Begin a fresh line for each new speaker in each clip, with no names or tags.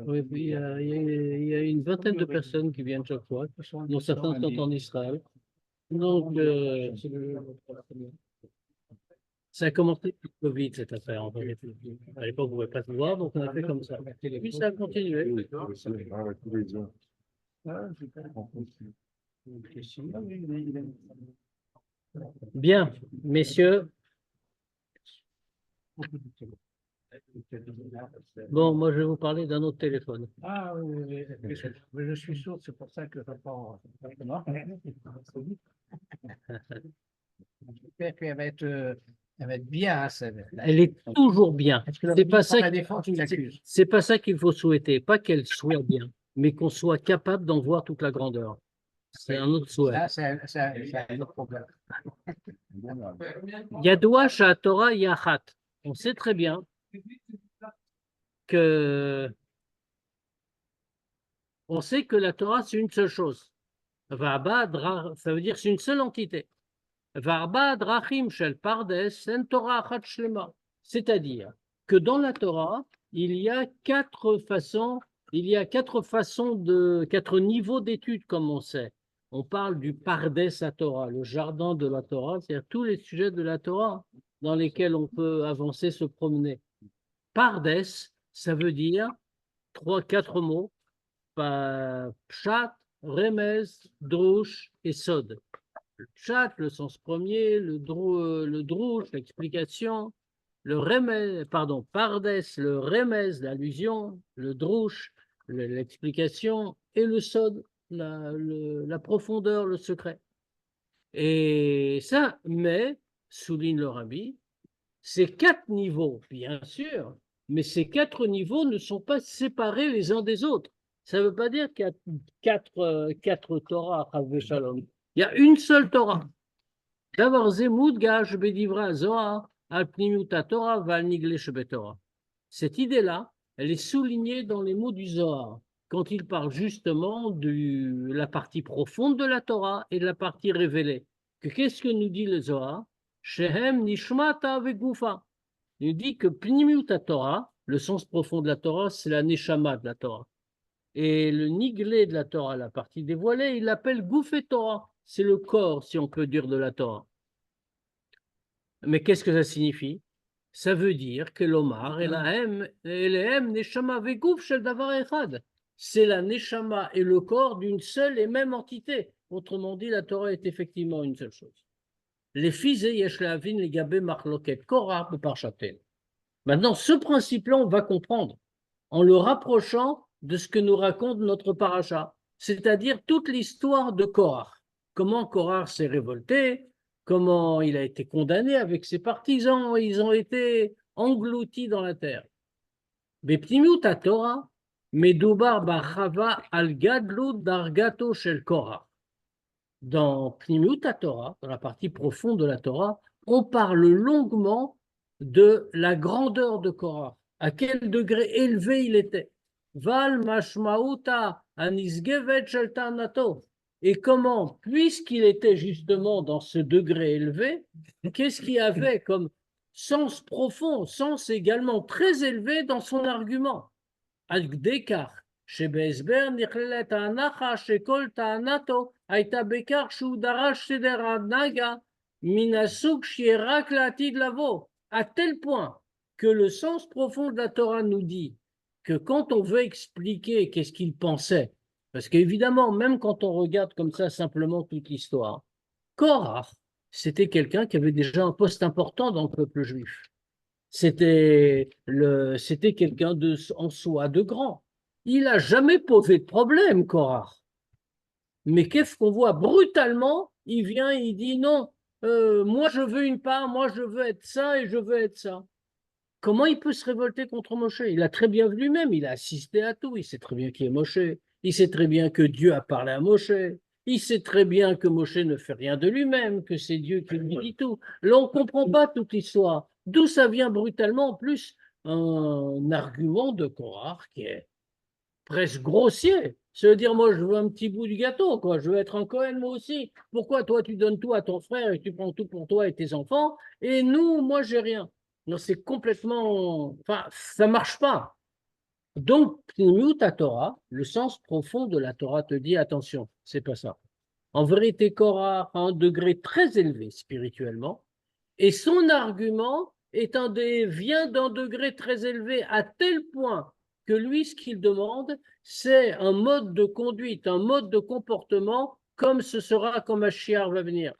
Oui, il y a une vingtaine de personnes qui viennent chaque fois, dont certains sont en Israël. Donc, ça a commencé avec le Covid, cette affaire, en vérité. À l'époque, on ne pouvait pas se voir, donc on a fait comme ça. Puis ça a continué. Bien, messieurs. Bon, moi, je vais vous parler d'un autre téléphone.
Ah oui, mais je suis sourd, c'est pour ça que je prends. J'espère qu'elle elle va être bien, hein,
Elle est toujours bien. C'est pas ça
la défense, tu l'accuses.
c'est pas ça qu'il faut souhaiter. Pas qu'elle soit bien, mais qu'on soit capable d'en voir toute la grandeur. C'est un autre souhait.
Ça, c'est un autre problème.
Yadoua Torah Yachat. On sait très bien que on sait que la Torah, c'est une seule chose. Ça veut dire c'est une seule entité. C'est-à-dire que dans la Torah, il y a quatre façons quatre niveaux d'études, comme on sait. On parle du Pardes à Torah, le jardin de la Torah, c'est-à-dire tous les sujets de la Torah dans lesquels on peut avancer, se promener. Pardes, ça veut dire quatre mots, Pshat, Remez, Drush et Sod. Le Pshat, le sens premier, le Drush, l'explication, le Remez, pardon, Pardes, le Remez, l'allusion, le Drush, l'explication, et le Sod, la profondeur, le secret. Et ça, mais, souligne le Rabbi, ces quatre niveaux, bien sûr, mais ces quatre niveaux ne sont pas séparés les uns des autres. Ça ne veut pas dire qu'il y a quatre Torah à Chas Shalom. Il y a une seule Torah. D'abord, Zemud Gash Bedivra Zohar al Pnimiut Torah Val Niglish Betorah. Cette idée-là, elle est soulignée dans les mots du Zohar, quand il parle justement de la partie profonde de la Torah et de la partie révélée. Qu'est-ce que nous dit le Zohar? Shehem Nishmata Vegufa. Il dit que Pnimiut Torah, le sens profond de la Torah, c'est la Neshama de la Torah. Et le Niglé de la Torah, la partie dévoilée, il l'appelle Goufé Torah. C'est le corps, si on peut dire, de la Torah. Mais qu'est-ce que ça signifie? Ça veut dire que l'Omar et la M, Neshama Vegouf Shel Davar Echad. C'est la Neshama et le corps d'une seule et même entité. Autrement dit, la Torah est effectivement une seule chose. Les fils et Yesh Lehavin, les Gabé Marloket, Korah, Parchatel. Maintenant, ce principe-là, on va comprendre en le rapprochant de ce que nous raconte notre paracha, c'est-à-dire toute l'histoire de Korah. Comment Korah s'est révolté, comment il a été condamné avec ses partisans, ils ont été engloutis dans la terre. Bepnimiut Torah, Medoubar Bachava al Gadlut Dargato Shel Korah. Dans Pnimiut Torah, dans la partie profonde de la Torah, on parle longuement de la grandeur de Korah, à quel degré élevé il était. Val mashmauta anisgevet sheltanato. Et comment, puisqu'il était justement dans ce degré élevé, qu'est-ce qu'il avait comme sens profond, sens également très élevé dans son argument? Al-Dekar, שבהסבר נכללת ההנחה שכל טענתו הייתה בכך שהוא דרש סדר הנהגה מן הסוג שיהיה רק לעתיד לבוא, à tel point que le sens profond de la Torah nous dit que quand on veut expliquer qu'est-ce qu'il pensait, parce qu'évidemment, même quand on regarde comme ça simplement toute l'histoire, Korah, c'était quelqu'un qui avait déjà un poste important dans le peuple juif. C'était quelqu'un en soi de grand. Il n'a jamais posé de problème, Korah. Mais qu'est-ce qu'on voit brutalement? Il vient, il dit non, moi je veux une part, moi je veux être ça et je veux être ça. Comment il peut se révolter contre Moshe? Il a très bien vu lui-même, il a assisté à tout, il sait très bien qui est Moshe, il sait très bien que Dieu a parlé à Moshe, il sait très bien que Moshe ne fait rien de lui-même, que c'est Dieu qui lui dit tout. Là, on ne comprend pas toute l'histoire. D'où ça vient brutalement, en plus, un argument de Korah qui est presque grossier. Ça veut dire, moi, je veux un petit bout du gâteau, quoi. Je veux être un Cohen, moi aussi. Pourquoi toi, tu donnes tout à ton frère et tu prends tout pour toi et tes enfants, et nous, moi, j'ai rien. Non, c'est complètement. Enfin, ça marche pas. Donc, ta Torah, le sens profond de la Torah te dit, attention, c'est pas ça. En vérité, Korah a un degré très élevé spirituellement, et son argument vient d'un degré très élevé à tel point que lui, ce qu'il demande, c'est un mode de conduite, un mode de comportement, comme ce sera quand Mashiach va venir.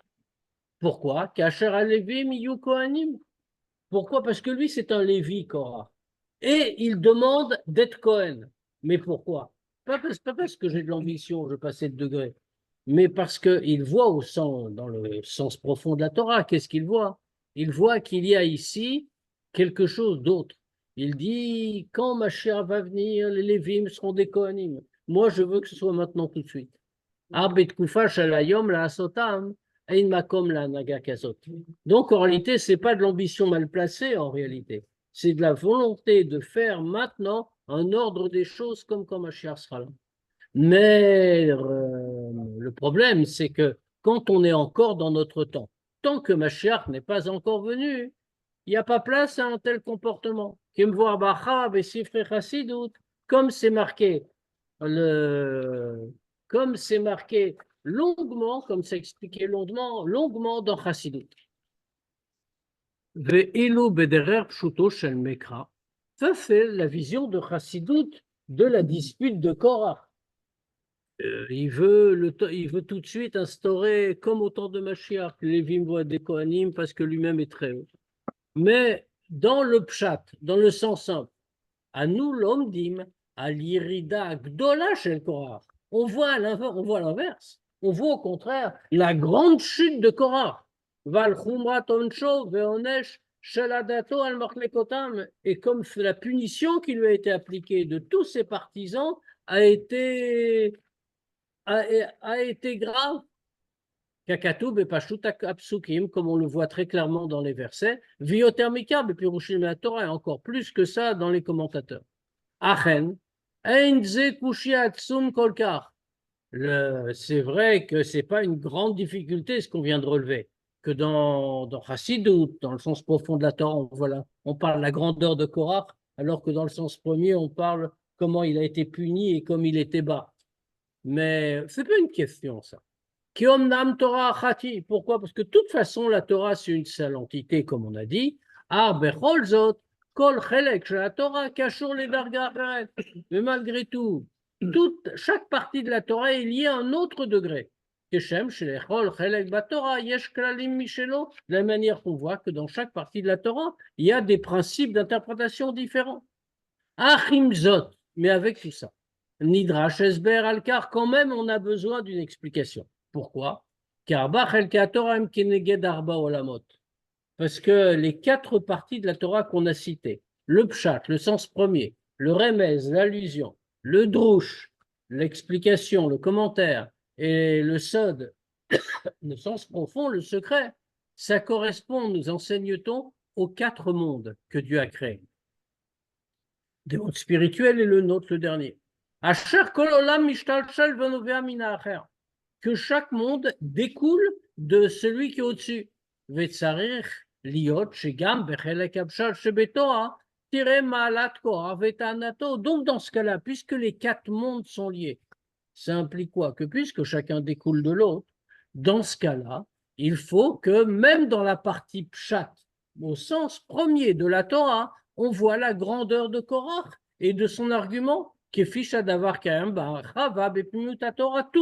Pourquoi? Kasher Alevi Miyu Kohanim. Pourquoi? Parce que lui, c'est un Lévi, Korah. Et il demande d'être Cohen. Mais pourquoi? Pas parce que j'ai de l'ambition, je passais de degré, mais parce qu'il voit dans le sens profond de la Torah. Qu'est-ce qu'il voit? Il voit qu'il y a ici quelque chose d'autre. Il dit, quand Mashiach va venir, les Lévim seront des Kohanim. Moi, je veux que ce soit maintenant tout de suite. Donc, en réalité, ce n'est pas de l'ambition mal placée, en réalité. C'est de la volonté de faire maintenant un ordre des choses comme quand Mashiach sera là. Mais le problème, c'est que quand on est encore dans notre temps, tant que Mashiach n'est pas encore venu, il n'y a pas place à un tel comportement. Comme c'est marqué, le, comme c'est marqué longuement, comme c'est expliqué longuement dans Chassidut. Ça, c'est la vision de Chassidut de la dispute de Korah. Il veut tout de suite instaurer, comme au temps de Mashiach, que Lévim voit des Kohanim parce que lui-même est très haut. Mais dans le pshat, dans le sens simple, à nous l'omdim, à l'irida gdola shel Korah. On voit l'inverse. On voit au contraire la grande chute de Korah. Val chumrat onsho veonesh sheladato al marlekotam. Et comme la punition qui lui a été appliquée de tous ses partisans a été grave. Kakatoub et Pashut Apsukim, comme on le voit très clairement dans les versets, Viotermika, Bepirushim la Torah, et encore plus que ça dans les commentateurs. Achen, Einze Kushia Tsum Kolkar. C'est vrai que ce n'est pas une grande difficulté ce qu'on vient de relever, que dans Chassidut, dans le sens profond de la Torah, on parle de la grandeur de Korach, alors que dans le sens premier, on parle comment il a été puni et comme il était bas. Mais ce n'est pas une question, ça. Kiomnam Torah Achati. Pourquoi? Parce que de toute façon, la Torah, c'est une seule entité, comme on a dit. Becholzot, Kol Chelek, la Torah, Kashur les Darga. Mais malgré tout, chaque partie de la Torah est liée à un autre degré. Keshem, Shelechol, Chelek, Batorah, Yesh Klalim Michelo. De la manière qu'on voit que dans chaque partie de la Torah, il y a des principes d'interprétation différents. Achimzot, mais avec tout ça. Nidrash Esber Alkar, quand même, on a besoin d'une explication. Pourquoi? Parce que les 4 parties de la Torah qu'on a citées, le pshat, le sens premier, le remez, l'allusion, le drouche, l'explication, le commentaire, et le sod, le sens profond, le secret, ça correspond, nous enseigne-t-on, aux 4 mondes que Dieu a créés. Des mondes spirituels et le nôtre, le dernier. Que chaque monde découle de celui qui est au-dessus. Donc, dans ce cas-là, puisque les 4 mondes sont liés, ça implique quoi? Que puisque chacun découle de l'autre, dans ce cas-là, il faut que même dans la partie pshat, au sens premier de la Torah, on voit la grandeur de Korach et de son argument. Tout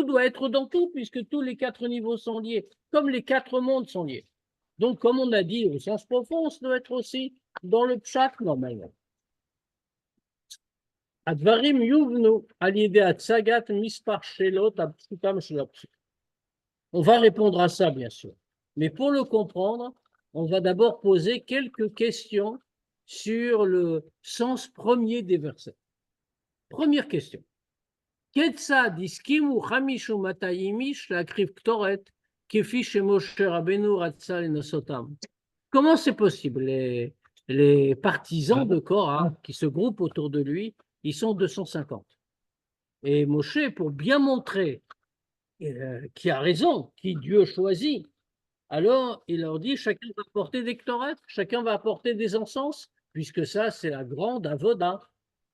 doit être dans tout, puisque tous les 4 niveaux sont liés, comme les 4 mondes sont liés. Donc, comme on a dit, au sens profond, ça doit être aussi dans le pshat normalement. Advarim yuvnu alidé atsagat mispar shelot absutam shelapsut. On va répondre à ça, bien sûr. Mais pour le comprendre, on va d'abord poser quelques questions sur le sens premier des versets. Première question. Ketzad iskimu chamishu matayimish lakriv ktoret kefi shemoshe Rabbeinu ratza lenosotam. Comment c'est possible? Les partisans de Korah qui se groupent autour de lui, ils sont 250. Et Moshe, pour bien montrer qui a raison, qui Dieu choisit, alors il leur dit chacun va apporter des ktorettes, chacun va apporter des encens, puisque ça, c'est la grande avoda,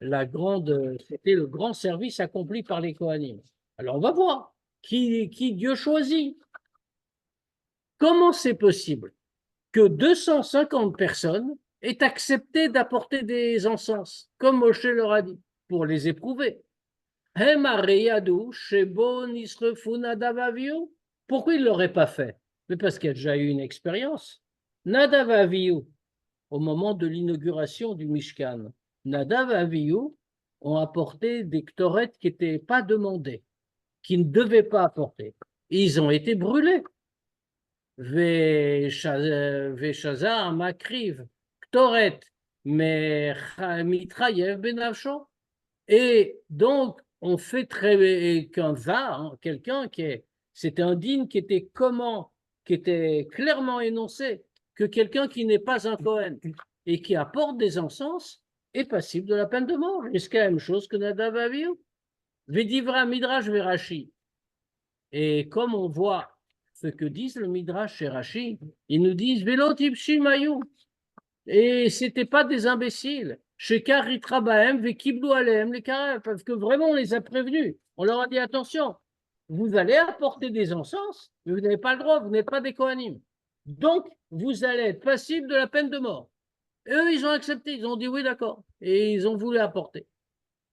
c'était le grand service accompli par les Kohanim. Alors on va voir qui Dieu choisit. Comment c'est possible que 250 personnes aient accepté d'apporter des encens, comme Moshe leur a dit, pour les éprouver? Pourquoi il ne l'aurait pas fait? Mais parce qu'il y a déjà eu une expérience. Nadav et Avihu, au moment de l'inauguration du Mishkan, Nadav et Avihu ont apporté des ktorettes qui n'étaient pas demandées, qui ne devaient pas apporter. Ils ont été brûlés. Veshazar makriv ktoret mitrayev benavsho. Et donc, on fait très qu'un var, quelqu'un c'était un digne qui était qui était clairement énoncé que quelqu'un qui n'est pas un Kohen et qui apporte des encens est passible de la peine de mort. Est-ce la même chose que Nadav et Avihu? Vedivra Midrash Verashi. Et comme on voit ce que disent le Midrash et Rashi, ils nous disent Velo Tipshim Mayu. Et c'était pas des imbéciles. Shekar Ritrabahem, Vekiblu Alehem, les Karev, parce que vraiment on les a prévenus. On leur a dit attention, vous allez apporter des encens, mais vous n'avez pas le droit, vous n'êtes pas des Kohanim. Donc, vous allez être passible de la peine de mort. Et eux, ils ont accepté, ils ont dit oui, d'accord. Et ils ont voulu apporter.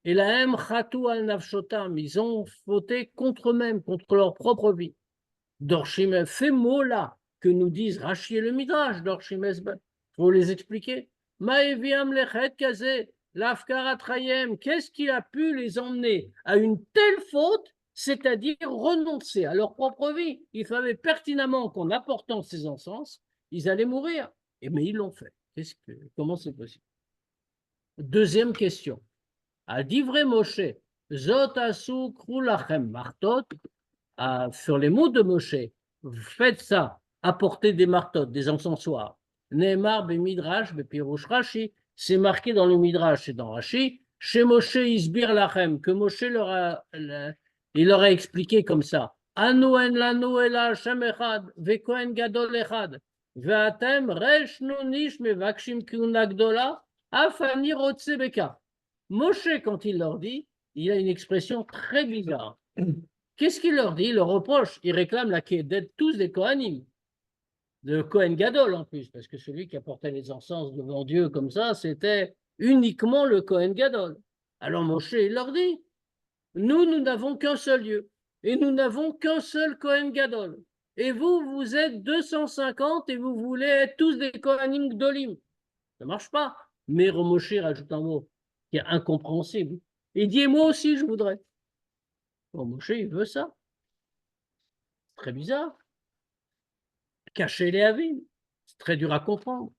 Et la M Khatou al Nafshotam, ils ont fauté contre eux-mêmes, contre leur propre vie. Dorshim, ces mots-là que nous disent Rashi et le Midrash, Dorshim Esben, il faut les expliquer. Maéviam lechet kazé, l'afkaratrayem, qu'est-ce qui a pu les emmener à une telle faute, c'est-à-dire renoncer à leur propre vie? Il fallait pertinemment qu'en apportant ces encens, ils allaient mourir. Mais ils l'ont fait. Comment c'est possible? Deuxième question. À d'ivre Moshe, Zot asu krulachem martot, sur les mots de Moshe, faites ça, apportez des martot, des encensoirs. Neymar be Midrash, be Pirush Rashi, c'est marqué dans le Midrash et dans Rashi, chez Moshe Isbir Lachem, que Moshe il leur a expliqué comme ça. Anu en lanu ela Hashem echad, vekohen gadol echad, ve'atem resh nunish mevakshim kiuna gdola, afani rotse beka. Moshe, quand il leur dit, il a une expression très bizarre. Qu'est-ce qu'il leur dit? Il leur reproche, il réclame d'être tous des Kohanim, de Kohen Gadol en plus, parce que celui qui apportait les encens devant Dieu comme ça, c'était uniquement le Kohen Gadol. Alors Moshe, il leur dit, nous n'avons qu'un seul Dieu, et nous n'avons qu'un seul Kohen Gadol. Et vous, vous êtes 250 et vous voulez être tous des Kohanim Gdolim. Ça ne marche pas. Mais Moshe rajoute un mot qui est incompréhensible. Il dit, moi aussi, je voudrais. Bon, Moshe, il veut ça. Très bizarre. Cacher les avim. C'est très dur à comprendre.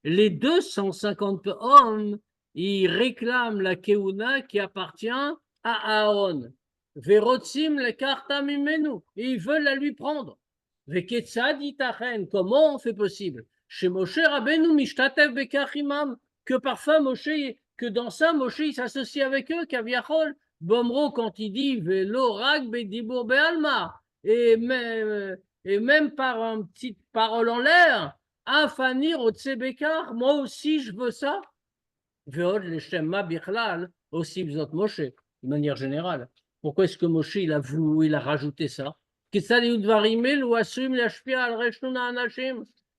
Les 250 hommes, ils réclament la keuna qui appartient à Aaron. Verotzim le karta mimenu. Ils veulent la lui prendre. Veketzad itachen. Comment on fait possible? Chez Moshe Rabbeinu mishtatev bekachimam. Que parfois Moshe, que dans ça, Moshe il s'associe avec eux, Kaviachol. Bomro, quand il dit Velo rag bedibur bealma, et même par une petite parole en l'air, Afanir otsebekar, moi aussi je veux ça. Veod le shemma bichlal, aussi vous autres Moshe, de manière générale. Pourquoi est-ce que Moshe il a rajouté ça?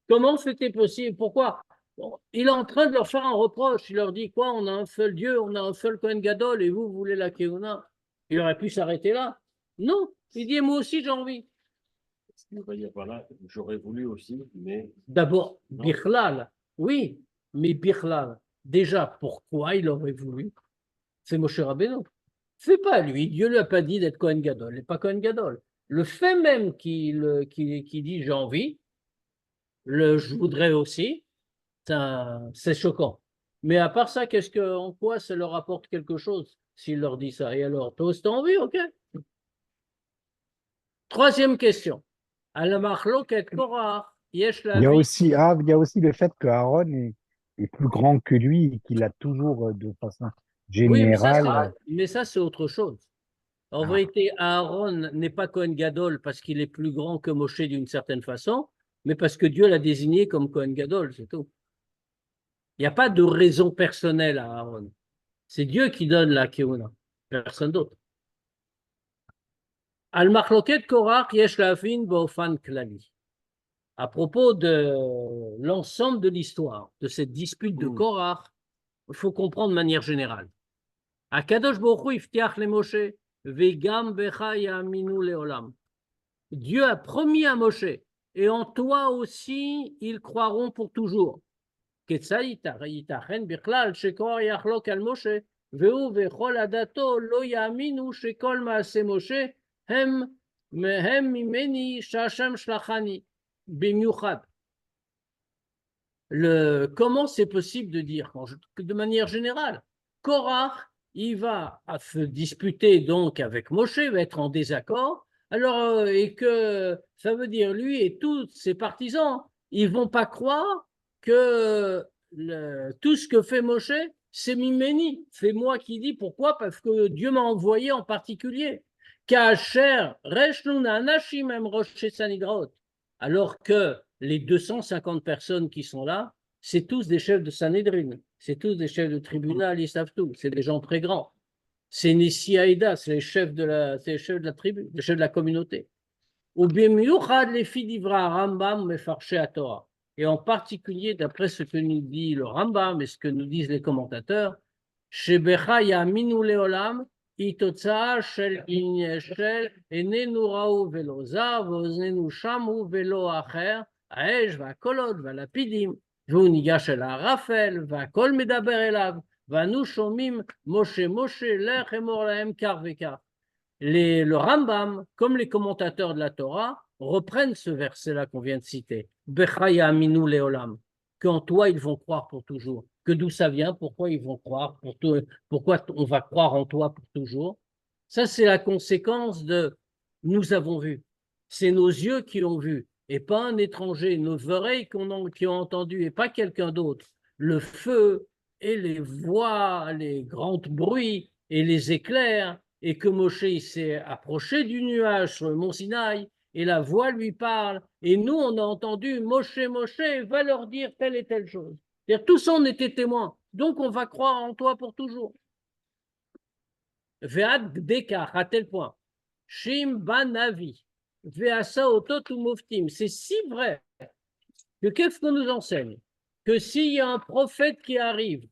Comment c'était possible? Pourquoi? Il est en train de leur faire un reproche. Il leur dit quoi? On a un seul Dieu, on a un seul Kohen Gadol et vous voulez la Keuna. Il aurait pu s'arrêter là. Non, il dit moi aussi j'ai envie.
Voilà, j'aurais voulu aussi, mais.
D'abord, Bichlal, oui, mais Bichlal, déjà, pourquoi il aurait voulu? C'est Moshe Rabbeinu. C'est pas lui. Dieu lui a pas dit d'être Kohen Gadol. Il n'est pas Kohen Gadol. Le fait même qu'il dit j'ai envie, je voudrais aussi, c'est choquant. Mais à part ça, en quoi ça leur apporte quelque chose s'il leur dit ça? Et alors, toi aussi t'as envie, ok? Troisième question.
Il y a aussi le fait que Aaron est plus grand que lui et qu'il a toujours de façon
Oui,
générale.
mais ça, c'est autre chose. En
Ah,
vérité, Aaron n'est pas Cohen Gadol parce qu'il est plus grand que Moshe d'une certaine façon, mais parce que Dieu l'a désigné comme Cohen Gadol, c'est tout. Il n'y a pas de raison personnelle à Aaron. C'est Dieu qui donne la Keuna, personne d'autre. Al Machloket Korach yesh la'afin ba'ofan klali. À propos de l'ensemble de l'histoire, de cette dispute de Korach, il faut comprendre de manière générale. Akadosh Baruch Hu iftiach le Moshe, vegam becha ya'aminu leolam. Dieu a promis à Moshe, et en toi aussi, ils croiront pour toujours. כיצד ייתכן בכלל שקורח יחלוק על משה, והוא וכל עדתו לא יאמינו שכל מעשה משה הם ממני שהשם שלחני במיוחד. Comment c'est possible de dire, de manière générale, Korach, il va se disputer donc avec Moshe, va être en désaccord, alors, et que ça veut dire lui et tous ses partisans, ils vont pas croire que tout ce que fait Moshe, c'est Mimeni, c'est moi qui dis. Pourquoi? Parce que Dieu m'a envoyé en particulier. Kacher, Reshnuna, Anashim, Em Rosh Sanidraot. Alors que les 250 personnes qui sont là, c'est tous des chefs de Sanhedrin, c'est tous des chefs de tribunal, ils savent tout, c'est des gens très grands. C'est Nissi Haïda, c'est les chefs de la tribu, les chefs de la communauté. Ou bien les filles d'Ivra Rambam mefarché à Torah. Et en particulier, d'après ce que nous dit le Rambam et ce que nous disent les commentateurs, Shebecha yaminu leolam, itotza shel inyeshel, enenu ra'u velo zav, oznenu shamu velo acher, האש והקולות והלפידים, והוא ניגש אל הערפל, והכל מדבר אליו, ואנו שומעים משה משה, לך אמור להם כך וכך. Le Rambam, comme les commentateurs de la Torah, reprennent ce verset-là qu'on vient de citer. Bechaya aminu leolam. Qu'en toi, ils vont croire pour toujours. Que d'où ça vient, pourquoi ils vont croire, pourquoi on va croire en toi pour toujours. Ça, c'est la conséquence de nous avons vu. C'est nos yeux qui l'ont vu, et pas un étranger, nos oreilles qui ont entendu, et pas quelqu'un d'autre. Le feu et les voix, les grands bruits et les éclairs, et que Moshe s'est approché du nuage sur le mont Sinaï, et la voix lui parle, et nous, on a entendu Moshe, Moshe, va leur dire telle et telle chose. C'est-à-dire, tous on était témoins, donc on va croire en toi pour toujours. Ve'ad Gdeka, à tel point, Shim Banavi, Ve'asa Otot ou Moftim, c'est si vrai que qu'est-ce qu'on nous enseigne? Que s'il y a un prophète qui arrive,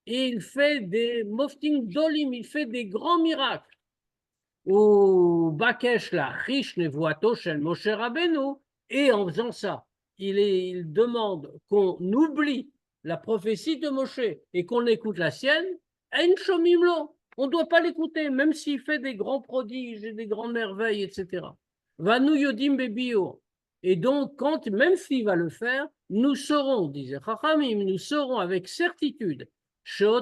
et il fait des Moftim Dolim, il fait des grands miracles, ou Bakesh la riche nevoato shel Moshe Rabbeinu, et en faisant ça, il demande qu'on oublie la prophétie de Moshe et qu'on écoute la sienne, en shomimlo, on ne doit pas l'écouter, même s'il fait des grands prodiges et des grandes merveilles, etc. Vanu yodim bebio. Et donc, même s'il va le faire, nous saurons, disait Chachamim, nous saurons avec certitude que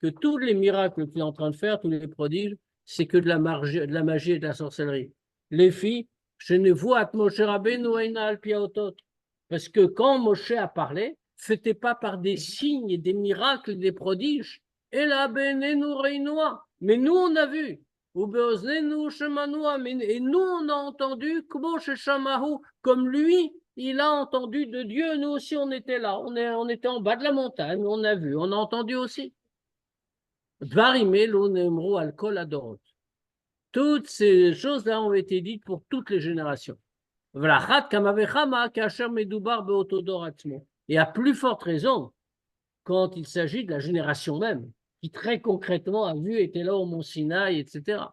tous les miracles qu'il est en train de faire, tous les prodiges, c'est que de la magie et de la sorcellerie. Les filles, je ne vois Moshe Rabbeinu al piaotot. Parce que quand Moshe a parlé, c'était pas par des signes, des miracles, des prodiges. Et là, mais nous on a vu. Et nous on a entendu comme lui il a entendu de Dieu, nous aussi on était là, on était en bas de la montagne, on a vu, on a entendu aussi. Toutes ces choses-là ont été dites pour toutes les générations. Et à plus forte raison, quand il s'agit de la génération même, qui très concrètement a vu, était là au Mont Sinaï, etc.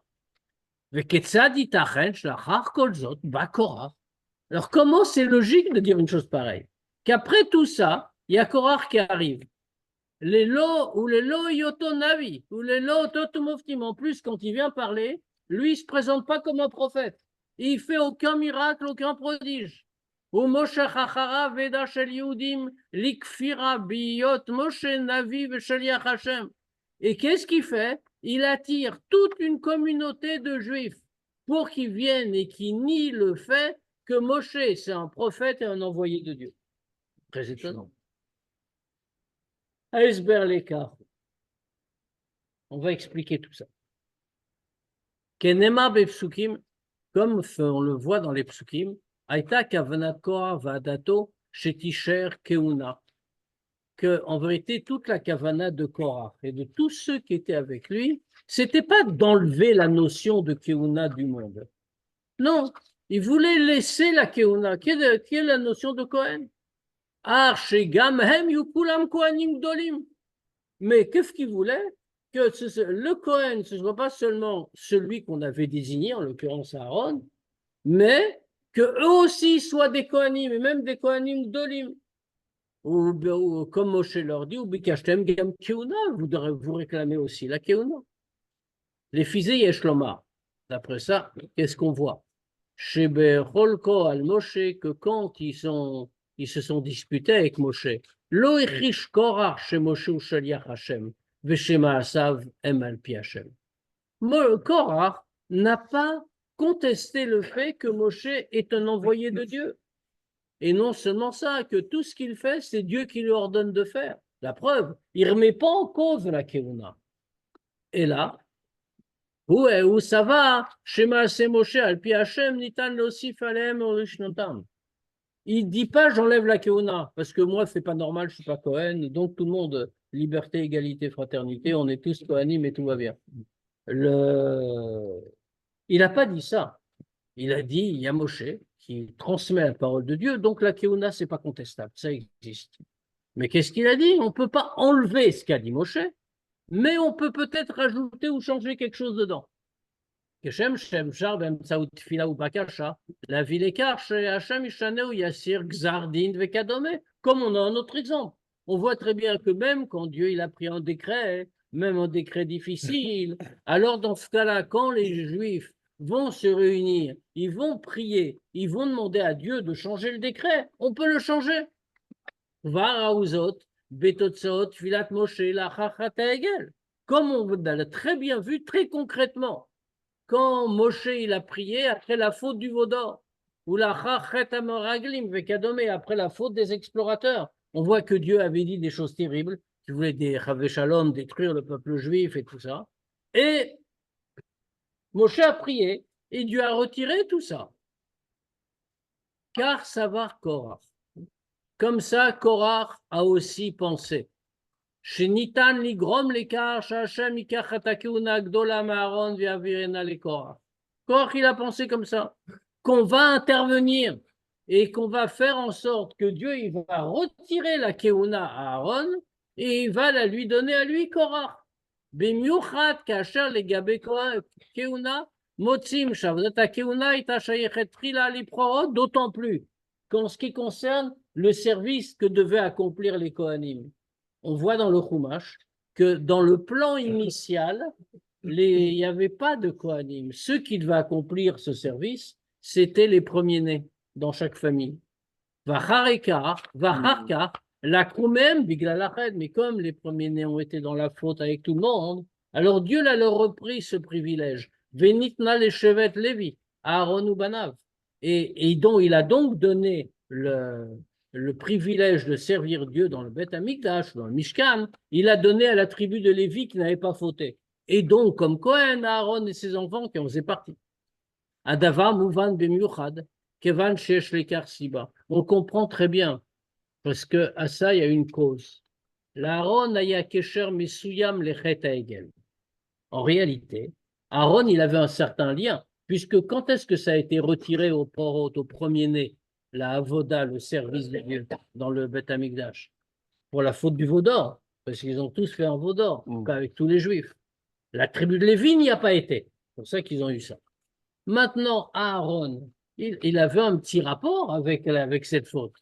Alors, comment c'est logique de dire une chose pareille? Qu'après tout ça, il y a Korach qui arrive. Les lo ou les lo yotonavi ou les lo totumoftim. En plus, quand il vient parler, lui, il ne se présente pas comme un prophète. Il ne fait aucun miracle, aucun prodige. Ou Moshe Chachara Veda Shel Yehudim Likfira Biyot Moshe Navi Vesheliach Hashem. Et qu'est-ce qu'il fait? Il attire toute une communauté de juifs pour qu'ils viennent et qui nient le fait que Moshe, c'est un prophète et un envoyé de Dieu. Très étonnant. Aesber Lekar. On va expliquer tout ça. Kenema Bepsukim, comme on le voit dans les psukim, Aïta Kavanat Korah Vadato Shetisher Keuna. Que, en vérité, toute la kavana de Korah et de tous ceux qui étaient avec lui, c'était pas d'enlever la notion de Keuna du monde. Non, ils voulaient laisser la Keuna. Qui est la notion de Kohen? Mais qu'est-ce qu'ils voulaient? Que le Kohen, ce ne soit pas seulement celui qu'on avait désigné, en l'occurrence Aaron, mais qu'eux aussi soient des Kohanim, et même des Kohanim Gdolim. Ou comme Moshe leur dit, ou Bikashtem Gam Keuna, vous réclamez aussi la Keuna. Les fils Yeshlomar. D'après ça, qu'est-ce qu'on voit? Chez Becholko al Moshe, que quand ils se sont disputés avec Moshe, Lo Echish Korah chez Moshe ou Shaliach Hashem, Veshema Asav Em al Pi Hashem. Korah n'a pas contesté le fait que Moshe est un envoyé de Dieu. Et non seulement ça, que tout ce qu'il fait, c'est Dieu qui lui ordonne de faire. La preuve, il ne remet pas en cause la Keuna. Et là, où ça va? Shema se Moshe al pi Hashem nitan losif alehem orishnotam. Il ne dit pas j'enlève la Keuna, parce que moi, c'est pas normal, je ne suis pas Cohen, donc tout le monde, liberté, égalité, fraternité, on est tous Kohanim et tout va bien. Il n'a pas dit ça. Il a dit, il y a Moshe qui transmet la parole de Dieu, donc la Keuna, ce n'est pas contestable, ça existe. Mais qu'est-ce qu'il a dit? On ne peut pas enlever ce qu'a dit Moshe, mais on peut peut-être rajouter ou changer quelque chose dedans. La ville écart chez Hachem Ishaneu Yassir Gzardin Vekadome, comme on a un autre exemple. On voit très bien que même quand Dieu il a pris un décret, même un décret difficile, alors dans ce cas-là, quand les Juifs vont se réunir, ils vont prier, ils vont demander à Dieu de changer le décret, on peut le changer. Varaouzot, Betotsot, Filat Moshe, la Chachata Egel. Comme on l'a très bien vu, très concrètement, quand Moshe il a prié après la faute du veau d'or, ou la Chachata Moraglim, Vekadome, après la faute des explorateurs, on voit que Dieu avait dit des choses terribles, qu'il voulait des Chavé Shalom, détruire le peuple juif et tout ça. Et Moshe a prié et Dieu a retiré tout ça. Car ça va Korah. Comme ça, Korah a aussi pensé. Chez Nitan ligrom lekar shachem ikachatakeuna gdola maaron viavirena le Korah. Korah, il a pensé comme ça, qu'on va intervenir et qu'on va faire en sorte que Dieu il va retirer la keuna à Aaron et il va la lui donner à lui, Korah. Bemiuchat kasher legabe keuna motzim shavdata keuna ita shayechet trila liprorot, d'autant plus qu'en ce qui concerne le service que devaient accomplir les Kohanim. On voit dans le Chumash que dans le plan initial, il n'y avait pas de Kohanim. Ceux qui devaient accomplir ce service, c'était les premiers-nés dans chaque famille. La Koumem, mais comme les premiers-nés ont été dans la faute avec tout le monde, alors Dieu leur repris ce privilège. Venitna les chevet Lévi, Aaron ou Banav. Et dont il a donc donné le privilège de servir Dieu dans le Beth Amikdash, dans le Mishkan, il a donné à la tribu de Lévi qui n'avait pas fauté. Et donc, comme Cohen, Aaron et ses enfants qui en faisaient partie. Adava Mouvan Bemiuchad, Kevan Shesh Lekar Siba. On comprend très bien, parce que à ça, il y a une cause. L'Aaron Aya Kesher Mesuyam Lechet Haegel. En réalité, Aaron, il avait un certain lien, puisque quand est-ce que ça a été retiré au premier-né, la avoda, le service de Dieu, dans le Beth Amikdash, pour la faute du veau d'or, parce qu'ils ont tous fait un veau d'or, avec tous les Juifs. La tribu de Lévi n'y a pas été, c'est pour ça qu'ils ont eu ça. Maintenant, Aaron, il avait un petit rapport avec cette faute.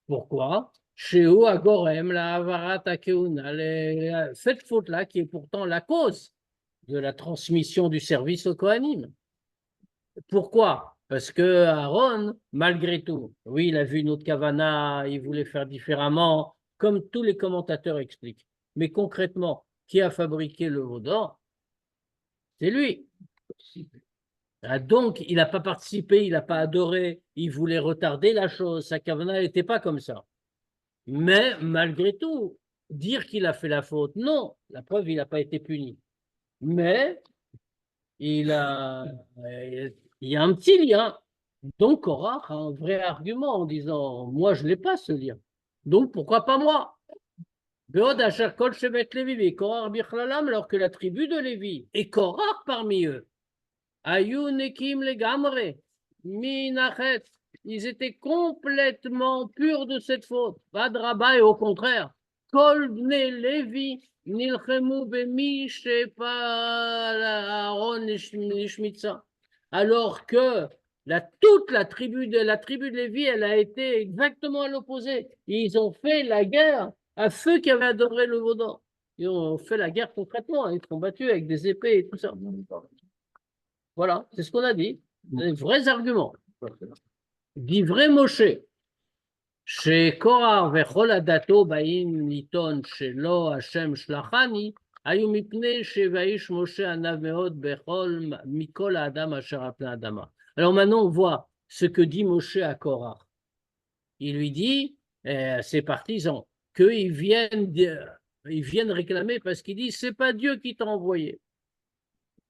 Pourquoi? Sheu Agorem, la Avarat Akeuna, cette faute-là qui est pourtant la cause de la transmission du service au Kohanim. Pourquoi? Parce que Aaron, malgré tout, oui, il a vu une autre kavana, il voulait faire différemment, comme tous les commentateurs expliquent. Mais concrètement, qui a fabriqué le veau d'or? C'est lui. Ah, donc, il n'a pas participé, il n'a pas adoré, il voulait retarder la chose, sa kavana n'était pas comme ça. Mais malgré tout, dire qu'il a fait la faute. Non, la preuve, il n'a pas été puni. Mais il y a un petit lien. Donc, Korach a un vrai argument en disant, moi, je n'ai pas ce lien. Donc, pourquoi pas moi? Beod Asher Kol Shevet Lévi et Korach Bichlalam, alors que la tribu de Lévi et Korach parmi eux, Ayu Nekim Legamre, Minachet, ils étaient complètement purs de cette faute. Pas de rabat et au contraire, Kol Bnei Lévi, Nilchemu Bemi Shepa Aaron Ishmitza. Alors que toute la tribu de Lévi, elle a été exactement à l'opposé. Ils ont fait la guerre à ceux qui avaient adoré le veau d'or. Ils ont fait la guerre concrètement, ils sont battus avec des épées et tout ça. Voilà, c'est ce qu'on a dit. Des vrais arguments. Dit vrai Moshe. Chez Korah vechol adato baim liton shelo Hashem shlachani היו מפני שוואיש משה עניו מאוד בכל מכל האדם אשר על פני האדמה. Alors maintenant on voit ce que dit Moshe à Korah. Il lui dit, ses partisans, qu'ils viennent réclamer parce qu'il dit, c'est pas Dieu qui t'a envoyé.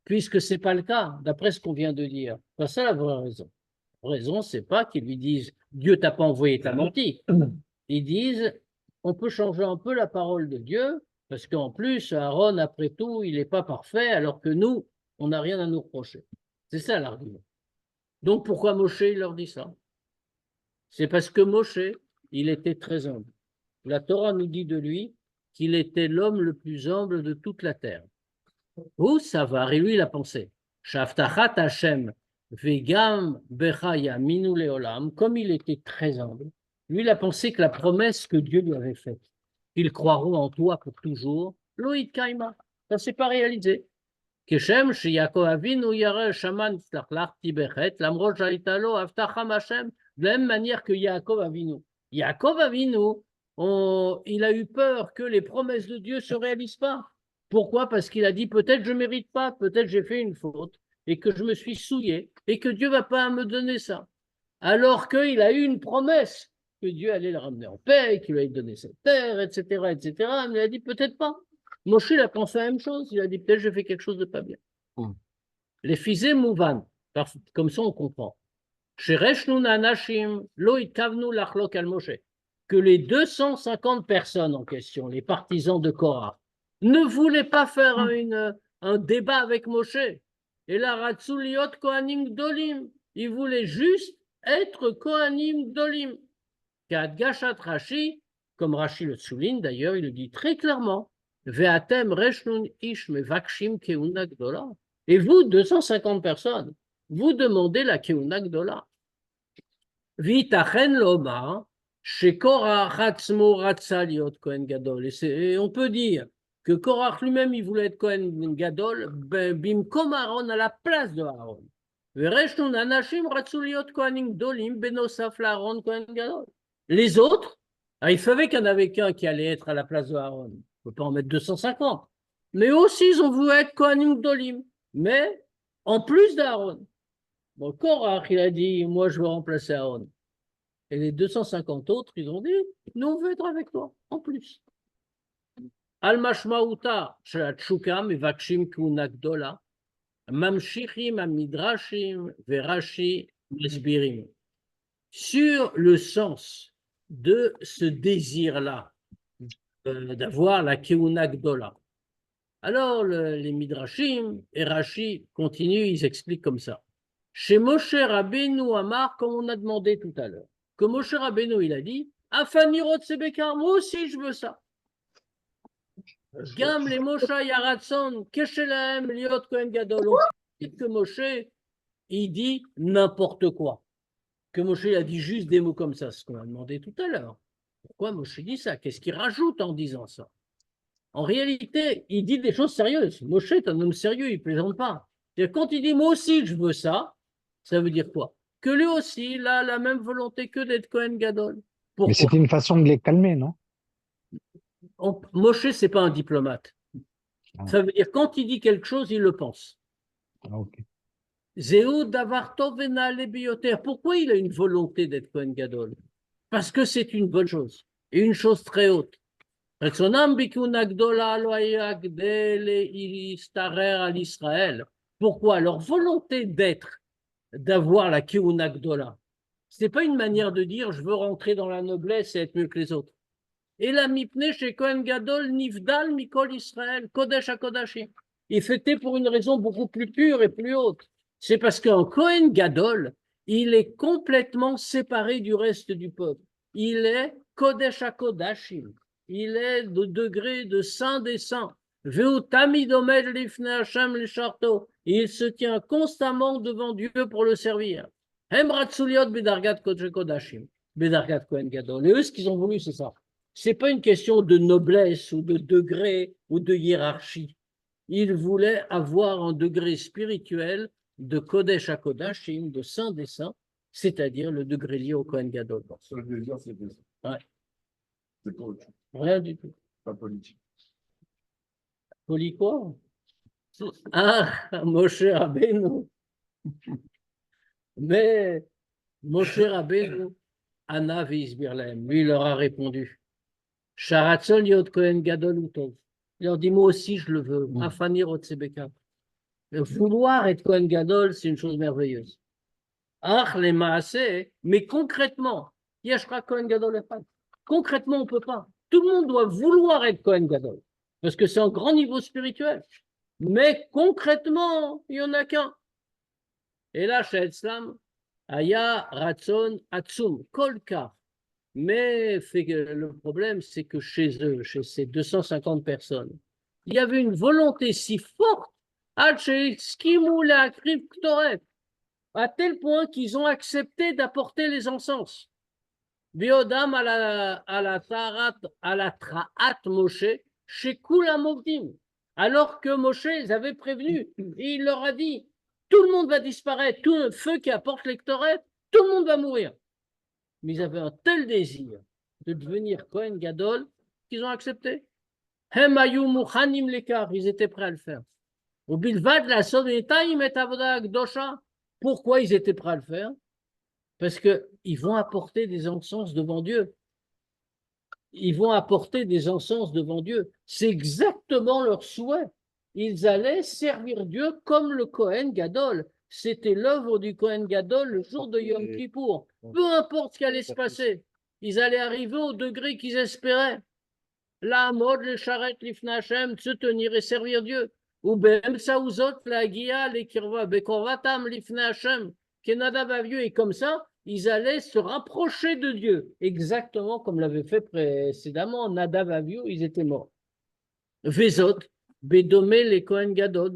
Puisque c'est pas le cas, d'après ce qu'on vient de dire. C'est ça la vraie raison. La raison, c'est pas qu'ils lui disent, Dieu t'a pas envoyé, t'as menti. Ils disent, on peut changer un peu la parole de Dieu, parce qu'en plus, Aaron, après tout, il n'est pas parfait, alors que nous, on n'a rien à nous reprocher. C'est ça l'argument. Donc pourquoi Moshe, il leur dit ça? C'est parce que Moshe, il était très humble. La Torah nous dit de lui qu'il était l'homme le plus humble de toute la terre. Où ça va? Et lui, il a pensé. Shaftachat Hashem vegam becha yaminu leolam. Comme il était très humble, lui, il a pensé que la promesse que Dieu lui avait faite, ils croiront en toi pour toujours, Loïd Kaima, ça ne s'est pas réalisé. Keshem, chez Yaakov Avinu, Yare, Shaman, Tzlachlach, Tibechet, Lamroj, Jaitalo, Aftacham Hashem, de la même manière que Yaakov Avinu. Yaakov Avinu, il a eu peur que les promesses de Dieu ne se réalisent pas. Pourquoi? Parce qu'il a dit, peut-être je ne mérite pas, peut-être j'ai fait une faute, et que je me suis souillé, et que Dieu ne va pas me donner ça. Alors qu'il a eu une promesse que Dieu allait le ramener en paix, qu'il allait donner cette terre, etc., etc. Mais il a dit peut-être pas. Moshe, il a pensé la même chose. Il a dit peut-être j'ai fait quelque chose de pas bien. Les fisés mouvan, comme ça on comprend. Que les 250 personnes en question, les partisans de Korah, ne voulaient pas faire un débat avec Moshe. Et la Ratsuliot Kohanim Gdolim, ils voulaient juste être Kohanim Gdolim. Gadgashat Rashi, comme Rashi le souligne d'ailleurs, il le dit très clairement, Ve'atem reshnun ish mevakshim keuna gdola. Et vous, 250 personnes, vous demandez la keuna gdola. Vitachen lomar, shekorach atzmo ratza liot kohen gadol. Et on peut dire que Korach lui-même, il voulait être kohen gadol, bimkom Aaron, à la place de Aaron. Ve'reshnun anashim ratzu liot kohanim gdolim, benosaf l'Aaron kohen gadol. Les autres, ils savaient qu'il n'y en avait qu'un qui allait être à la place de Aaron. On ne peut pas en mettre 250. Mais aussi, ils ont voulu être Kohanim Gdolim. Mais en plus d'Aaron. Bon, Korach, il a dit, moi, je veux remplacer Aaron. Et les 250 autres, ils ont dit, nous, on veut être avec toi, en plus. Al-Mashmaouta, Shalatshukam, Evakshim Kuna Gdola, Mamshichim, Amidrashim, Verashi, Mesbirim. Sur le sens de ce désir-là, d'avoir la Keuna Gdola. Alors, les Midrashim et Rashi continuent, ils expliquent comme ça. Chez Moshe Rabbeinu Amar, comme on a demandé tout à l'heure, que Moshe Rabbeinu, il a dit, Afanirot Sebekar, moi aussi je veux ça. Gam les Moshe Yaratson, Keshelaem, Liot Kohen Gadol. Que Moshe, il dit n'importe quoi. Que Moshe a dit juste des mots comme ça, ce qu'on a demandé tout à l'heure. Pourquoi Moshe dit ça? Qu'est-ce qu'il rajoute en disant ça? En réalité, il dit des choses sérieuses. Moshe est un homme sérieux, il ne plaisante pas. Quand il dit moi aussi je veux ça, ça veut dire quoi? Que lui aussi, il a la même volonté que d'être Kohen Gadol. Pourquoi?
Mais c'était une façon de les calmer, non?
Moshe, ce n'est pas un diplomate.
Ah.
Ça veut dire quand il dit quelque chose, il le pense.
Ah, ok.
Pourquoi il a une volonté d'être Kohen Gadol? Parce que c'est une bonne chose, et une chose très haute. רצונם בכהונה גדולה לא היה כדי להשתרר על ישראל. Pourquoi? Leur volonté d'être, d'avoir la kehuna gdola, ce n'est pas une manière de dire je veux rentrer dans la noblesse et être mieux que les autres. Et la mipne chez Kohen Gadol nifdal mikol Israël kodesh hakodashim. Il fêtait pour une raison beaucoup plus pure et plus haute. C'est parce qu'un Kohen Gadol, il est complètement séparé du reste du peuple. Il est kodesh hakodashim. Il est de degré de saint des saints. Il se tient constamment devant Dieu pour le servir. Et eux, ce qu'ils ont voulu, c'est ça. Ce n'est pas une question de noblesse ou de degré ou de hiérarchie. Ils voulaient avoir un degré spirituel de Kodesh à Kodashim, de saint des saints, c'est-à-dire le degré lié au Kohen Gadol.
Seul désir, c'est ça.
Ouais.
C'est pas autre chose,
Rien du tout.
pas politique.
Poli quoi? Ah, Moshe Rabbeinu. Mais Moshe Rabbeinu, Anna Veisbir Lahem, lui, il leur a répondu. Sharatzon Yod Kohen Gadol Utov. Il leur dit, moi aussi, je le veux. Afani Rotsebeka. Vouloir être Kohen Gadol, c'est une chose merveilleuse. Ach les maaseh, mais concrètement, Yashra Kohen Gadol Echad. Concrètement, on ne peut pas. Tout le monde doit vouloir être Kohen Gadol, parce que c'est un grand niveau spirituel. Mais concrètement, il n'y en a qu'un. Et là, chez Etzlam, Aya Ratzon Atsum, Kolka. Mais le problème, c'est que chez eux, chez ces 250 personnes, il y avait une volonté si forte, à tel point qu'ils ont accepté d'apporter les encens. Biodam à la Tra'at Moshe, chez Kula Movdim. Alors que Moshe les avait prévenus, et il leur a dit, tout le monde va disparaître, tout le feu qui apporte l'électorat, tout le monde va mourir. Mais ils avaient un tel désir de devenir Kohen Gadol qu'ils ont accepté. Hem hayu muchanim lekar, ils étaient prêts à le faire. Au bilvad la sodetaim et avoda gdosha. Pourquoi ils étaient prêts à le faire? Parce qu'ils vont apporter des encens devant Dieu. Ils vont apporter des encens devant Dieu. C'est exactement leur souhait. Ils allaient servir Dieu comme le Kohen Gadol. C'était l'œuvre du Kohen Gadol le jour de Yom Kippour. Peu importe ce qui allait se passer, ils allaient arriver au degré qu'ils espéraient. La mode, les charrettes, l'ifna Hashem, de se tenir et servir Dieu. Ou bem saouzot, la guia, les kirva, bekovatam, l'ifna Hashem, kenadav avieux. Et comme ça, ils allaient se rapprocher de Dieu, exactement comme l'avait fait précédemment Nadav Avihu, ils étaient morts. Vezot, Bedomé, les Kohen Gadol,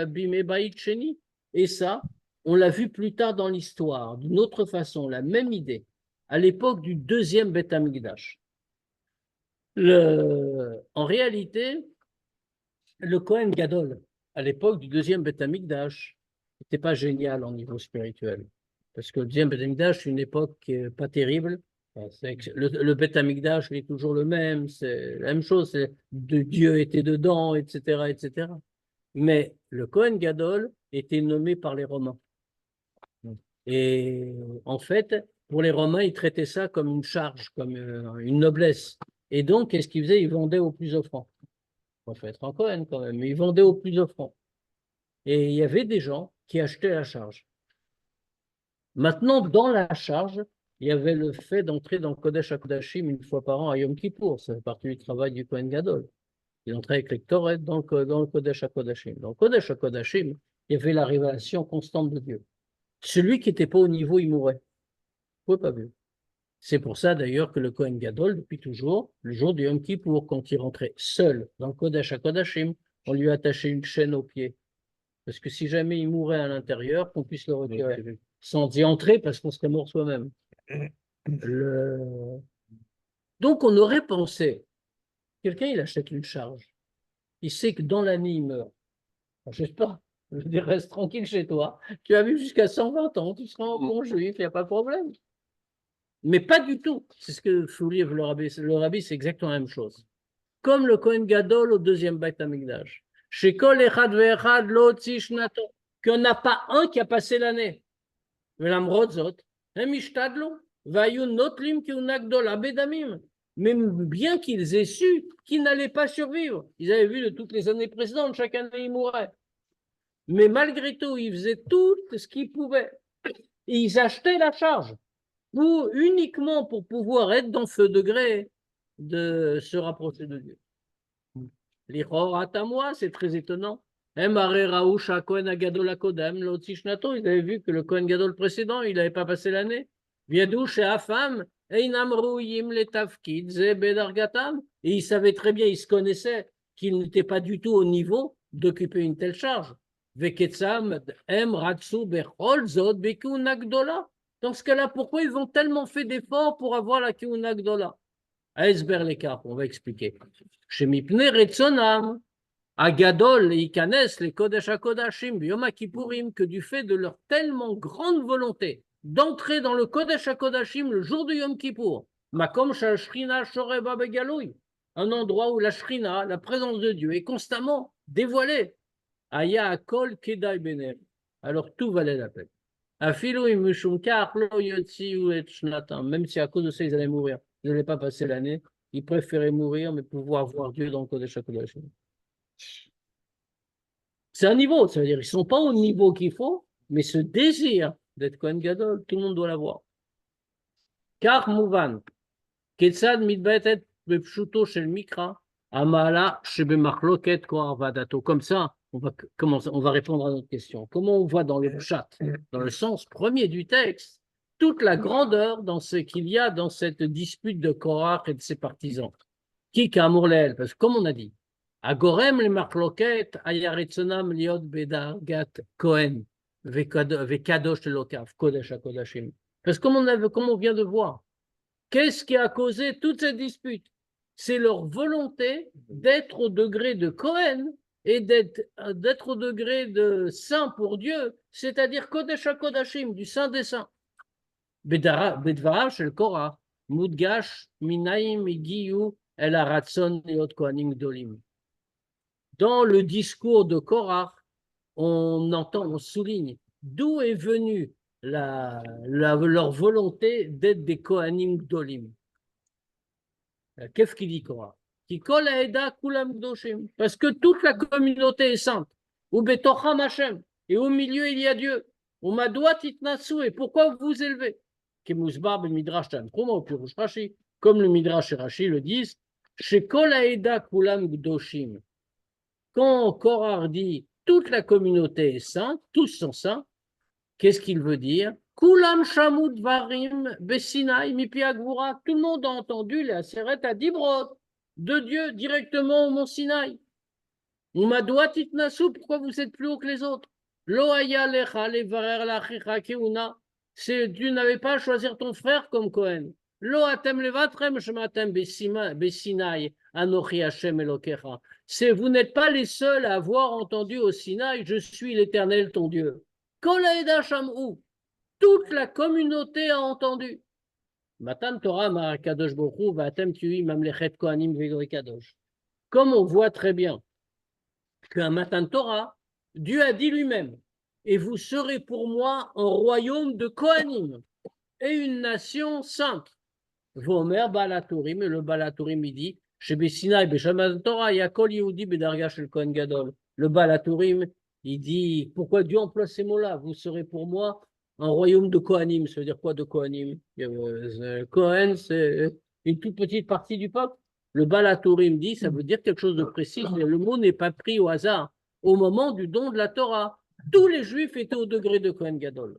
Bimé Baït Sheni. Et ça, on l'a vu plus tard dans l'histoire, d'une autre façon, la même idée, à l'époque du deuxième Beth Amikdash. En réalité, le Kohen Gadol, à l'époque du deuxième Beth Amikdash, n'était pas génial en niveau spirituel. Parce que le deuxième Beth Amikdash, c'est une époque qui n'est pas terrible. Le Beth Amikdash, il est toujours le même, c'est la même chose, Dieu était dedans, etc., etc. Mais le Kohen Gadol était nommé par les Romains. Et en fait, pour les Romains, ils traitaient ça comme une charge, comme une noblesse. Et donc, qu'est-ce qu'ils faisaient? Ils vendaient aux plus offrants. Il faut être un Kohen quand même, mais ils vendaient aux plus offrants. Et il y avait des gens qui achetaient la charge. Maintenant, dans la charge, il y avait le fait d'entrer dans le Kodesh HaKodashim une fois par an à Yom Kippour. Ça fait partie du travail du Kohen Gadol. Il entrait avec les Ktoret dans le Kodesh HaKodashim. Dans le Kodesh HaKodashim, il y avait la révélation constante de Dieu. Celui qui n'était pas au niveau, il mourait. Vous ne pouvez pas vu. C'est pour ça d'ailleurs que le Kohen Gadol, depuis toujours, le jour du Yom Kippour, quand il rentrait seul dans le Kodesh HaKodashim, on lui attachait une chaîne au pied. Parce que si jamais il mourait à l'intérieur, qu'on puisse le retirer. Sans y entrer, parce qu'on serait mort soi-même. Donc on aurait pensé, quelqu'un il achète une charge, il sait que dans l'année il meurt. Je sais pas, je veux dire, reste tranquille chez toi, tu as vu jusqu'à 120 ans, tu seras en bon juif, il n'y a pas de problème. Mais pas du tout, c'est ce que souligne le rabbi, c'est exactement la même chose. Comme le Kohen Gadol au deuxième Beit Hamikdash, chez Kol Echad Ve'echad Lo Tzi Shnato, qu'il n'y en a pas un qui a passé l'année. ולמרות זאת, הם השתדלו, והיו נוטלים כהונה גדולה בדמים. même bien qu'ils aient su qu'ils n'allaient pas survivre. Ils avaient vu de toutes les années précédentes, chaque année ils mouraient. Mais malgré tout, ils faisaient tout ce qu'ils pouvaient. Et ils achetaient la charge uniquement pour pouvoir être dans ce degré de se rapprocher de Dieu. L'Ichor Atamoa, c'est très étonnant. Ils avaient vu que le Kohen Gadol précédent, il n'avait pas passé l'année. Et ils savaient très bien, ils se connaissaient qu'ils n'étaient pas du tout au niveau d'occuper une telle charge. Dans ce cas-là, pourquoi ils ont tellement fait d'efforts pour avoir la Keuna Gdola? Aesber l'écart, on va expliquer. Chez Mipne Retsonam, Agadol et Ikanes, les Kodesh HaKodashim, Yom Kippourim, que du fait de leur tellement grande volonté d'entrer dans le Kodesh HaKodashim le jour du Yom Kippour, Makom Shal Shrina Shoreba Begaloui, un endroit où la Shrina, la présence de Dieu, est constamment dévoilée. Aya Akol Kedai Bener. Alors tout valait la peine. Même si à cause de ça, ils allaient mourir. Ils n'allaient pas passer l'année. Ils préféraient mourir, mais pouvoir voir Dieu dans le Kodesh HaKodashim. C'est un niveau, ça veut dire qu'ils ne sont pas au niveau qu'il faut, mais ce désir d'être Kohen Gadol, tout le monde doit l'avoir. Car Mouvan, Ketzad Midbetet Bepshuto Shel Mikra, Amala Shebemachloket Koarvadato. Comme ça, on va répondre à notre question. Comment on voit dans le chat, dans le sens premier du texte, toute la grandeur dans ce qu'il y a dans cette dispute de Korach et de ses partisans. Qui Kamurleel, parce que comme on a dit, Agorem le Machloket, Ayaretzonam Liot Bedargat Kohen, Vekadosh Lokav, Kodesh HaKodashim. Parce que comme on vient de voir, qu'est-ce qui a causé toute cette dispute? C'est leur volonté d'être au degré de Kohen et d'être au degré de saint pour Dieu, c'est-à-dire Kodesh HaKodashim, du saint des saints. Bedvarav shel Korah, Mudgash, Minaim, Igiyu, El Haratson, Liot Kohanim Gdolim. Dans le discours de Korah, on souligne d'où est venue leur volonté d'être des Kohanim Gdolim. Qu'est-ce qu'il dit Korah? Parce que toute la communauté est sainte. Et au milieu, il y a Dieu. Et pourquoi vous vous élevez? Comme le Midrash et Rashi le disent, quand Korah dit toute la communauté est sainte, tous sont saints, qu'est-ce qu'il veut dire? Kulam Shamud Varim Besinaï Mipiagvura. Tout le monde a entendu les Aseret à Dibrot de Dieu directement au mont Sinaï. Umadoua Titnasu, pourquoi vous êtes plus haut que les autres? Loaya Lecha Levarer Lachicha Keuna. Tu n'avais pas à choisir ton frère comme Cohen. Lo Atem Levatrem Shematem Besinaï Anochi Hashem Elokecha. Vous n'êtes pas les seuls à avoir entendu au Sinaï, je suis l'Éternel ton Dieu. Kolaeda Shamou. Toute la communauté a entendu. Matan Torah Marakadosh Bochou Vatem Tui Mamlechet Kohanim Vegoikadosh. Comme on voit très bien qu'un Matan Torah, Dieu a dit lui-même, et vous serez pour moi un royaume de Kohanim et une nation sainte. Vomer Balaturim, et le Balaturim il dit, chez Bessinaï, Beshaman Torah, Yakol Yehudi Bedarga shel Kohen Gadol. Le Balaturim, il dit, pourquoi Dieu emploie ces mots-là? Vous serez pour moi un royaume de Kohanim. Ça veut dire quoi de Kohanim? Kohen, c'est une toute petite partie du peuple. Le Balaturim dit, ça veut dire quelque chose de précis, mais le mot n'est pas pris au hasard. Au moment du don de la Torah, tous les Juifs étaient au degré de Kohen Gadol.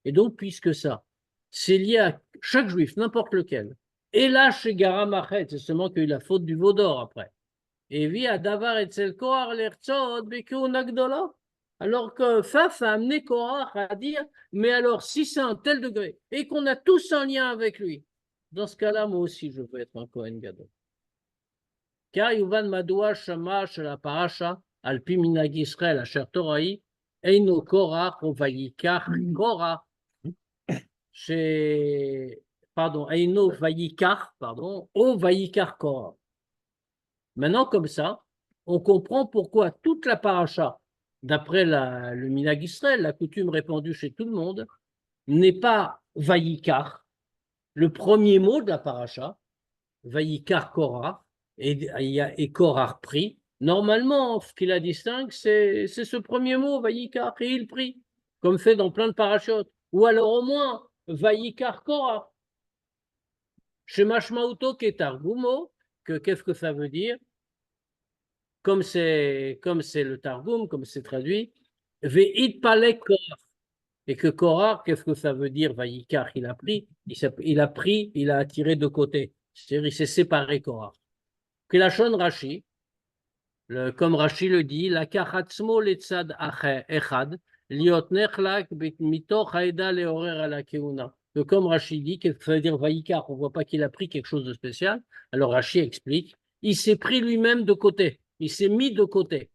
Et donc, puisque ça, c'est lié à chaque Juif, n'importe lequel. Et là, chez Garamachet, c'est seulement qu'il y a eu la faute du veau d'or après. Et via Davar et Tselkoar, l'Ertzot, Bekeuna Gdola. Alors que Faf a amené Korach à dire, mais alors si c'est un tel degré, et qu'on a tous un lien avec lui, dans ce cas-là, moi aussi, je veux être un Kohen Gadol. Car Yuvan Madoua Shamash la Parasha, Alpi Minag Israël, Asher Torahi, Eino Korach, Vayikar Korach, Eino Vayikar, O Vayikar Korach. Maintenant, comme ça, on comprend pourquoi toute la paracha, d'après le Minag Israël, la coutume répandue chez tout le monde, n'est pas Vayikar, le premier mot de la paracha, Vayikar Korach, et Korach prie. Normalement, ce qui la distingue, c'est ce premier mot, Vayikar, et il prie, comme fait dans plein de parachutes. Ou alors au moins, Vayikar Korach. Shemashmauto Ketargumo, qu'est-ce que ça veut dire? Comme c'est le Targum, comme c'est traduit, Ve'it Palek Korach. Et que Korach, qu'est-ce que ça veut dire? Vayikar, il a pris, il a attiré de côté. C'est-à-dire, il s'est séparé Korach. Kelachon Rashi, comme Rashi le dit, la kachatzmo letzad echad, liot nechlak mitoch haïda leorer ala keuna. Comme Rashi dit, qu'est-ce que ça veut dire Vayikar? On ne voit pas qu'il a pris quelque chose de spécial. Alors Rashi explique, il s'est pris lui-même de côté, il s'est mis de côté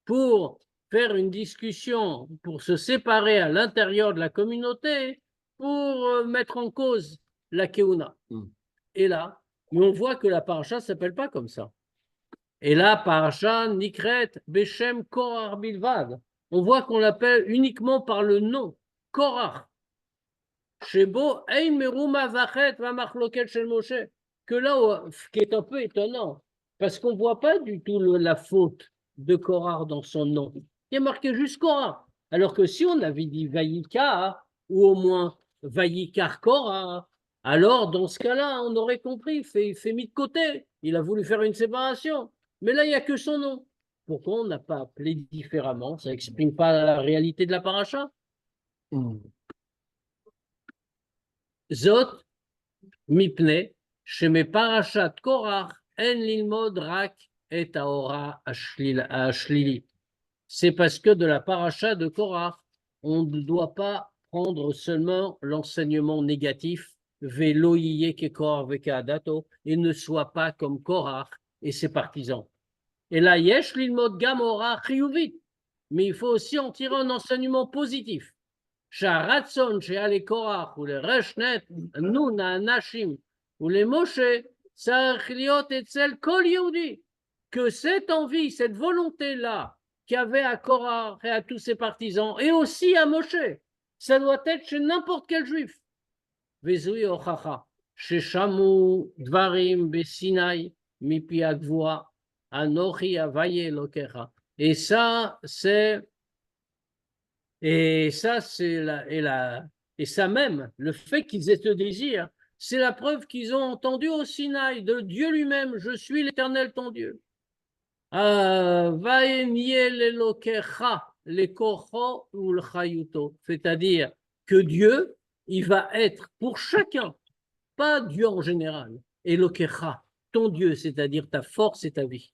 pour faire une discussion, pour se séparer à l'intérieur de la communauté, pour mettre en cause la keuna. Et là, mais on voit que la paracha ne s'appelle pas comme ça. Et là, paracha nikret beshem korach bilvad. On voit qu'on l'appelle uniquement par le nom, Korach. Shebo ein meruma zachet va machloket shel Moshe. Que là, ce qui est un peu étonnant, parce qu'on ne voit pas du tout la faute de Korach dans son nom. Il y a marqué juste Korach. Alors que si on avait dit Vayikar, ou au moins Vayikar Korach, alors dans ce cas-là, on aurait compris, il fait mis de côté. Il a voulu faire une séparation. Mais là, il n'y a que son nom. Pourquoi on n'a pas appelé différemment? Ça n'exprime pas la réalité de la paracha. Zot, mipne, sheme parashat Korach, en lilmod rak et aora ashlili. C'est parce que de la paracha de Korach, on ne doit pas prendre seulement l'enseignement négatif, veloïye ke Korach vekadato, et ne soit pas comme Korach et ses partisans. Et là, yesh lilmod gamora chiyuvit, mais il faut aussi en tirer un enseignement positif. Sharatson sheale Korach ou les reshnet nuna nashim ou les Moshe sarich liot etzel kol yehudi, que cette envie, cette volonté-là qu'il y avait à Korach et à tous ses partisans, et aussi à Moshe, ça doit être chez n'importe quel juif. Vezui ochacha sheshamu dvarim besinai mipi agvua anochi avaye lokecha. Et ça, c'est ça même, le fait qu'ils aient ce désir, c'est la preuve qu'ils ont entendu au Sinaï de Dieu lui-même, je suis l'Éternel ton Dieu. C'est-à-dire que Dieu, il va être pour chacun, pas Dieu en général, Elokecha, ton Dieu, c'est-à-dire ta force et ta vie.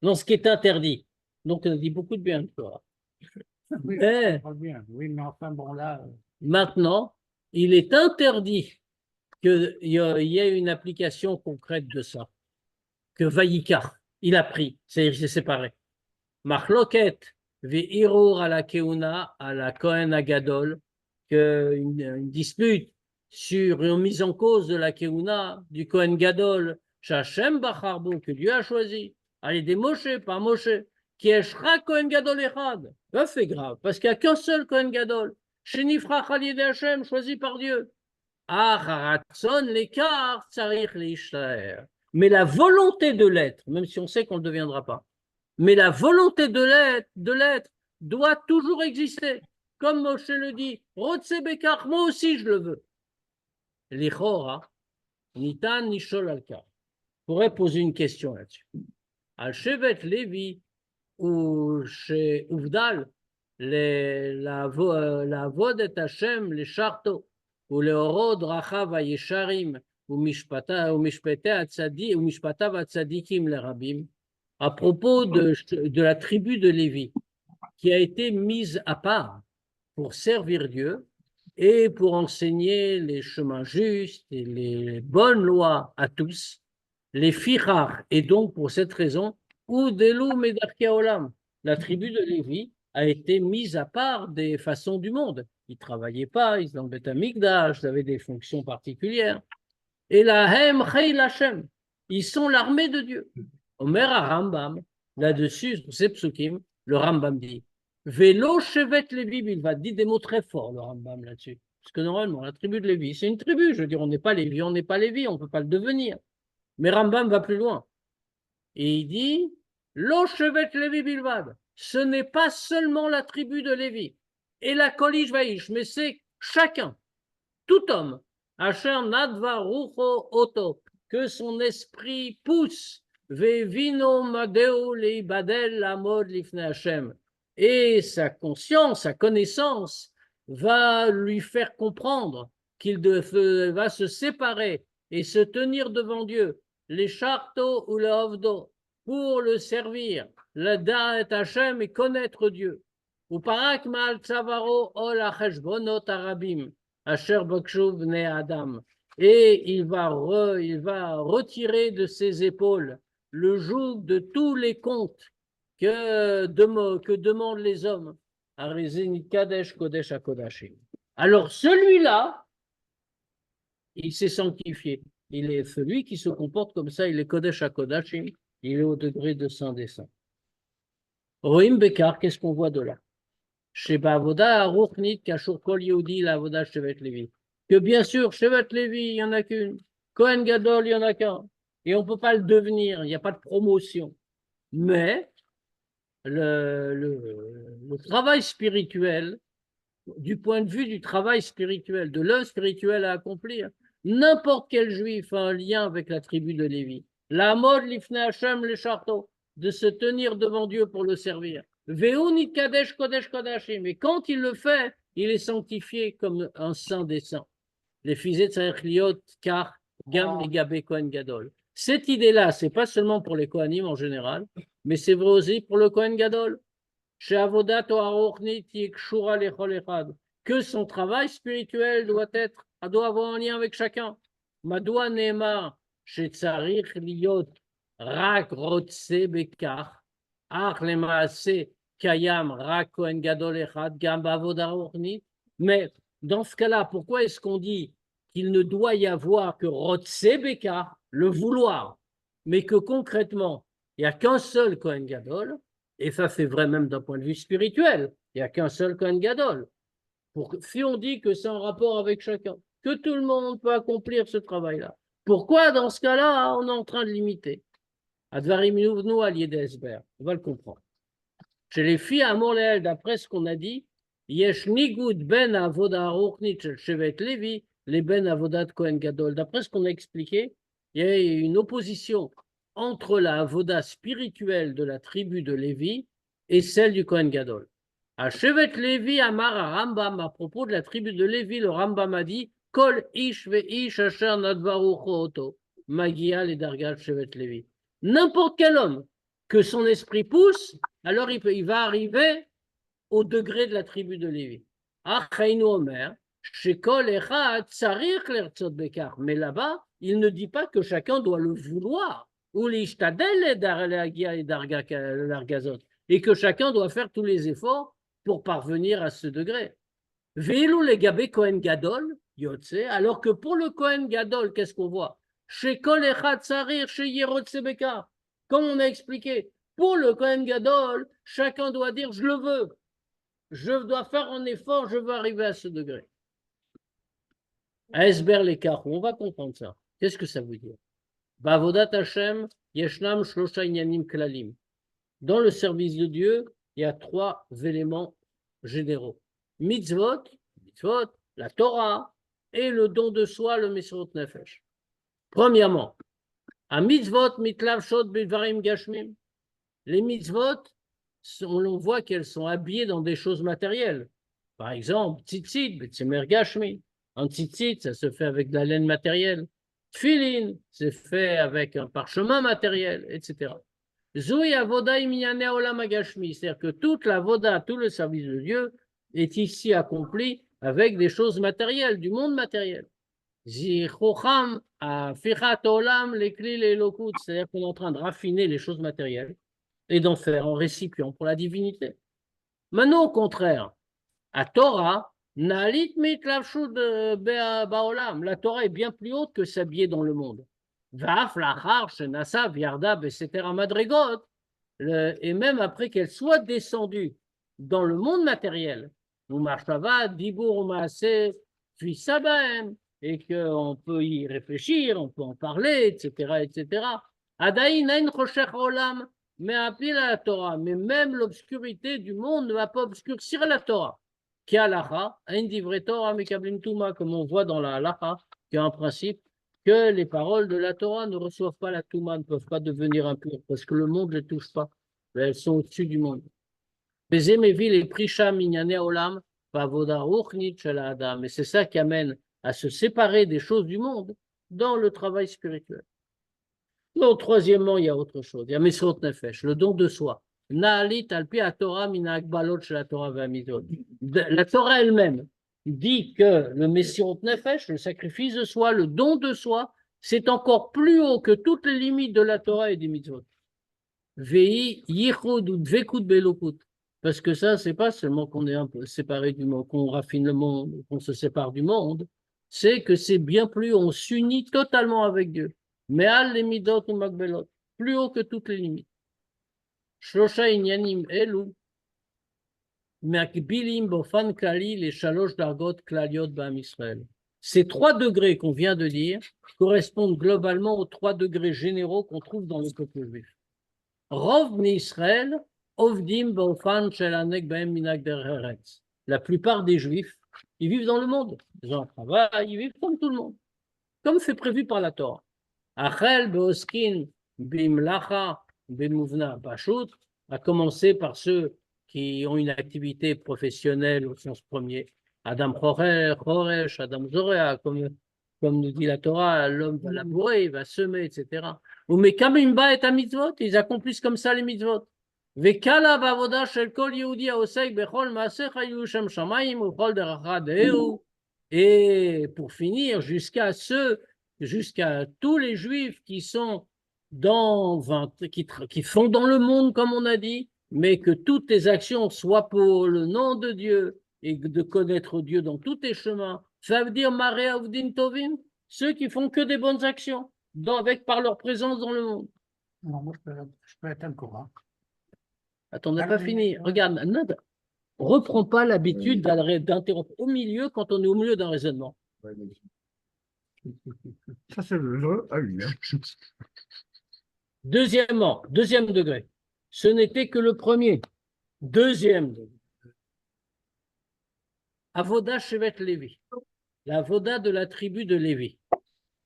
Non, ce qui est interdit. Donc, on a dit beaucoup de bien de toi.
Oui,
Eh,
très bien. Oui, mais enfin, bon, là,
maintenant, il est interdit qu'il y ait une application concrète de ça. Que Vayikar, il a pris, c'est-à-dire qu'il s'est séparé. Machloket, ve'irur à la keuna, à la Kohen Agadol, une dispute sur une mise en cause de la keuna du Kohen Gadol, Shachem Bacharbo, que Dieu a choisi. Allez, des Moshe, pas Moshe, qui est Shra Kohen Gadol Echad. Ben, c'est grave, parce qu'il n'y a qu'un seul Kohen Gadol. Shenifra Chalid Hashem, choisi par Dieu. Mais la volonté de l'être, même si on sait qu'on ne deviendra pas, mais la volonté de l'être doit toujours exister. Comme Moshe le dit, Rotse Bekar, moi aussi je le veux. L'Ichora, Nitan Nishol Alkar. Je pourrais poser une question là-dessus. Al Shevet Levi ou chez Uvdal, la Vodet Hashem, les Charto. ולאורו דרכיו הישרים ומשפטיו הצדיקים לרבים, à propos de la tribu de Lévi, qui a été mise à part pour servir Dieu et pour enseigner les chemins justes et les bonnes lois à tous, les fichar, et donc pour cette raison, ou Delou Medarkei Olam, la tribu de Lévi a été mise à part des façons du monde. Ils ne travaillaient pas, ils étaient dans le Beth Amikdash, ils avaient des fonctions particulières. Et la Hem Chayil Hashem, ils sont l'armée de Dieu. Omer Rambam, là-dessus, sur ces psukim, le Rambam dit. Vélo Shevet Lévi Bilvad, dit des mots très forts, le Rambam là-dessus. Parce que normalement, la tribu de Lévi, c'est une tribu. Je veux dire, on n'est pas Lévi, on n'est pas Lévi, on ne peut pas le devenir. Mais Rambam va plus loin. Et il dit, Lo Shevet Lévi Bilvad, ce n'est pas seulement la tribu de Lévi. Et la Kolish Vaïch, mais c'est chacun, tout homme, Asher Nadva Rucho Oto, que son esprit pousse, Vevino Madeo Leibadel Amod Lifne Hashem, et sa conscience, sa connaissance va lui faire comprendre qu'il va se séparer et se tenir devant Dieu, les charto ou le ovdo, pour le servir, le da'at Hashem et connaître Dieu. Ou parak ma'al tzavaro ol hacheshbonot arabim, asher bakshu bnei adam. Et il va retirer de ses épaules le joug de tous les comptes que demandent les hommes. Kadesh Kodesh HaKodashim. Alors celui-là, il s'est sanctifié. Il est celui qui se comporte comme ça, il est Kodesh HaKodashim, il est au degré de Saint des Saints. Rohim Bekar, qu'est-ce qu'on voit de là? Sheba Avoda Aruchnit Kashur Kol Yehudi la Avoda Shevet Levi. Que bien sûr, Shevet Levi, il n'y en a qu'une. Kohen Gadol, il n'y en a qu'un. Et on ne peut pas le devenir, il n'y a pas de promotion. Mais le travail spirituel, du point de vue du travail spirituel, de l'œuvre spirituelle à accomplir, n'importe quel juif a un lien avec la tribu de Lévi. La mode l'ifne Hashem le charto, de se tenir devant Dieu pour le servir. Ve'unit kadesh kodesh kodashim. Et quand il le fait, il est sanctifié comme un saint des saints. Les fizet tzarech liot kar gam legabé Kohen Gadol. Cette idée-là, c'est pas seulement pour les Kohanim en général, mais c'est vrai aussi pour le Kohen Gadol. Chez Avodat Aruchnit Yikshura lechol echad. Que son travail spirituel doit avoir un lien avec chacun. Madoua Neemar chez Tzarich liot rak rotse bekar ach lemaase kayam rak Kohen Gadol echad gam bavodat Aruchnit. Mais dans ce cas-là, pourquoi est-ce qu'on dit qu'il ne doit y avoir que rotse bekar, le vouloir, mais que concrètement, il n'y a qu'un seul Kohen Gadol, et ça c'est vrai même d'un point de vue spirituel, il n'y a qu'un seul Kohen Gadol. Si on dit que c'est en rapport avec chacun, que tout le monde peut accomplir ce travail-là, pourquoi dans ce cas-là, on est en train de limiter? Advarim Yuvnu al Yedei Esber, on va le comprendre. Chez les filles à Montréal, d'après ce qu'on a dit, Yesh Nigud ben Avoda Aruchnit shel Shevet Levi, les ben Avodat Kohen Gadol. D'après ce qu'on a expliqué, il y a une opposition entre la avoda spirituelle de la tribu de Lévi et celle du Kohen Gadol. À Shevet Lévi Amar à Rambam, à propos de la tribu de Lévi, le Rambam a dit Kol ish ve ish asher nadvarucho oto, magia le dargat Shevet Lévi. N'importe quel homme que son esprit pousse, alors il va arriver au degré de la tribu de Lévi. Achainu Omer, Shekol echad tsarich lertzot bekar. Mais là-bas, il ne dit pas que chacun doit le vouloir, ou l'ishtadel dargazot, et que chacun doit faire tous les efforts pour parvenir à ce degré. Veilou le gabé Kohen Gadol, yotse, alors que pour le Kohen Gadol, qu'est-ce qu'on voit? Chez Kol echad tsarir, chez yerotse bekar. Comme on a expliqué, pour le Kohen Gadol, chacun doit dire je le veux. Je dois faire un effort, je veux arriver à ce degré. À Esber l'écart, on va comprendre ça. Qu'est-ce que ça veut dire? Bavodat Hashem, Yeshnam Shlosha Inyanim Klalim. Dans le service de Dieu, il y a 3 éléments généraux. Mitzvot, la Torah, et le don de soi, le Mesirut Nefesh. Premièrement, à mitzvot mitlav shot bidvarim gashmim. Les mitzvot, on voit qu'elles sont habillées dans des choses matérielles. Par exemple, tzitzit, betsemer gashmi. Un tzitzit, ça se fait avec de la laine matérielle. Tfilin, c'est fait avec un parchemin matériel, etc. Zoui avoda iminyane olam agashmi, c'est-à-dire que toute la voda, tout le service de Dieu est ici accompli avec des choses matérielles, du monde matériel. Zichocham afichat olam lekli lelokut, c'est-à-dire qu'on est en train de raffiner les choses matérielles et d'en faire un récipient pour la divinité. Maintenant, au contraire, à Torah, Nalit mitlavshud baolam, la Torah est bien plus haute que s'habiller dans le monde. Vaf lachar shenasa viardab etc. madrigot, et même après qu'elle soit descendue dans le monde matériel, ou Machava, Dibour, Maaseh, puis Sabahem, et qu'on peut y réfléchir, on peut en parler, etc., etc. Adaïn ein choshech olam, mais appelé la Torah, mais même l'obscurité du monde ne va pas obscurcir la Torah. Qui a l'Acha, un divrei Torah, mekablim tuma, comme on voit dans la halacha, qui a un principe que les paroles de la Torah ne reçoivent pas la Touma, ne peuvent pas devenir impures, parce que le monde ne les touche pas. Mais elles sont au-dessus du monde. Mais c'est ça qui amène à se séparer des choses du monde dans le travail spirituel. Non, troisièmement, il y a autre chose. Il y a Mesrot Nefesh, le don de soi. Naalit alpi à Torah mina akbalot shel la Torah ve'amidot. La Torah elle-même dit que le Mesrot Nefesh, le sacrifice de soi, le don de soi, c'est encore plus haut que toutes les limites de la Torah et des mitzvot. Vei yichud ou dvekut belokut. Parce que ça, c'est pas seulement qu'on est un peu séparé du monde, qu'on raffine le monde, qu'on se sépare du monde, c'est que c'est bien plus, on s'unit totalement avec Dieu. Mais al les midot ou magbelot, plus haut que toutes les limites. Shlosha inyanim elu, makbilim bofan klali les shalosh dargot klaliot ba'am Israël. Ces 3 degrés qu'on vient de dire correspondent globalement aux 3 degrés généraux qu'on trouve dans le peuple juif. Rov bnei Israël, ovdim bofan shelanek ba'em minak dereretz. La plupart des juifs, ils vivent dans le monde. Ils ont un travail, ils vivent comme tout le monde, comme c'est prévu par la Torah. Achel beoskin bimlacha bimuvna pashut, à commencer par ceux qui ont une activité professionnelle au sens premier. Adam Choresh, Adam Zorea, comme nous dit la Torah, l'homme va labourer, il va semer, etc. Ou mekamimba et mitzvot, ils accomplissent comme ça les mitzvot. Vekala bavoda shel kol yehudi haosek bechol maaseh hayu shem shamayim uchol deracha deheu. Et pour finir, jusqu'à tous les juifs qui sont qui font dans le monde, comme on a dit, mais que toutes les actions soient pour le nom de Dieu et de connaître Dieu dans tous tes chemins. Ça veut dire Maré Avdin Tovim, ceux qui font que des bonnes actions, par leur présence dans le monde.
Non, moi, je peux être encore. Hein.
Attends, on n'a pas fini. Regarde, nada. Reprends pas l'habitude d'interrompre au milieu quand on est au milieu d'un raisonnement.
Ça, c'est le à lui. Hein.
Deuxièmement, deuxième degré. Ce n'était que le premier. Deuxième degré. Avoda Shevet Lévi. La Avoda de la tribu de Lévi.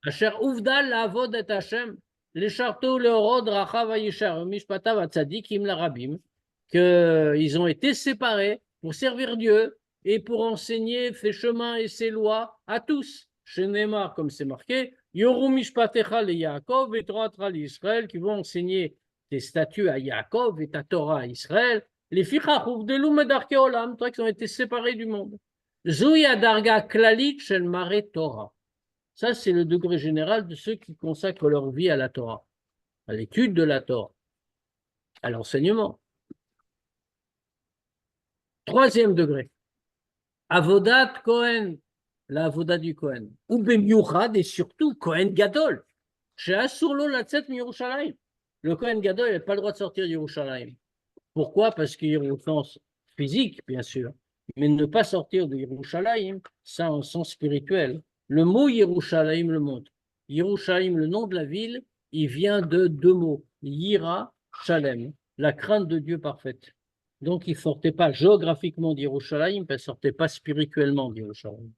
Asher Uvdal la Avod et Hashem. Les charto le Orod Rachav Ayishar Mishpatav Atzadikim la Rabim. Qu'ils ont été séparés pour servir Dieu et pour enseigner ses chemins et ses lois à tous. Chez Neymar, comme c'est marqué, Yoru Mishpatecha le Yaakov et Torah l'Israël, qui vont enseigner tes statuts à Yaakov et ta Torah à Israël. Les Fichach Uvdelu Medarke Olam, toi qui ont été séparés du monde. Zouya Darga Klalit Shel Mare Torah. Ça, c'est le degré général de ceux qui consacrent leur vie à la Torah, à l'étude de la Torah, à l'enseignement. Troisième degré, Avodat Kohen, la Avoda du Kohen, ou Bemiuchad et surtout Kohen Gadol, chez Asurlo Latzet Yerushalayim. Le Kohen Gadol n'a pas le droit de sortir de Yerushalayim. Pourquoi? Parce qu'il y a au sens physique, bien sûr, mais ne pas sortir de Yerushalayim, ça en sens spirituel. Le mot Yerushalayim le montre. Yerushalayim, le nom de la ville, il vient de 2 mots, Yira, Shalem, la crainte de Dieu parfaite. Donc, il ne sortait pas géographiquement d'Yerushalayim, mais il ne sortait pas spirituellement d'Yerushalayim.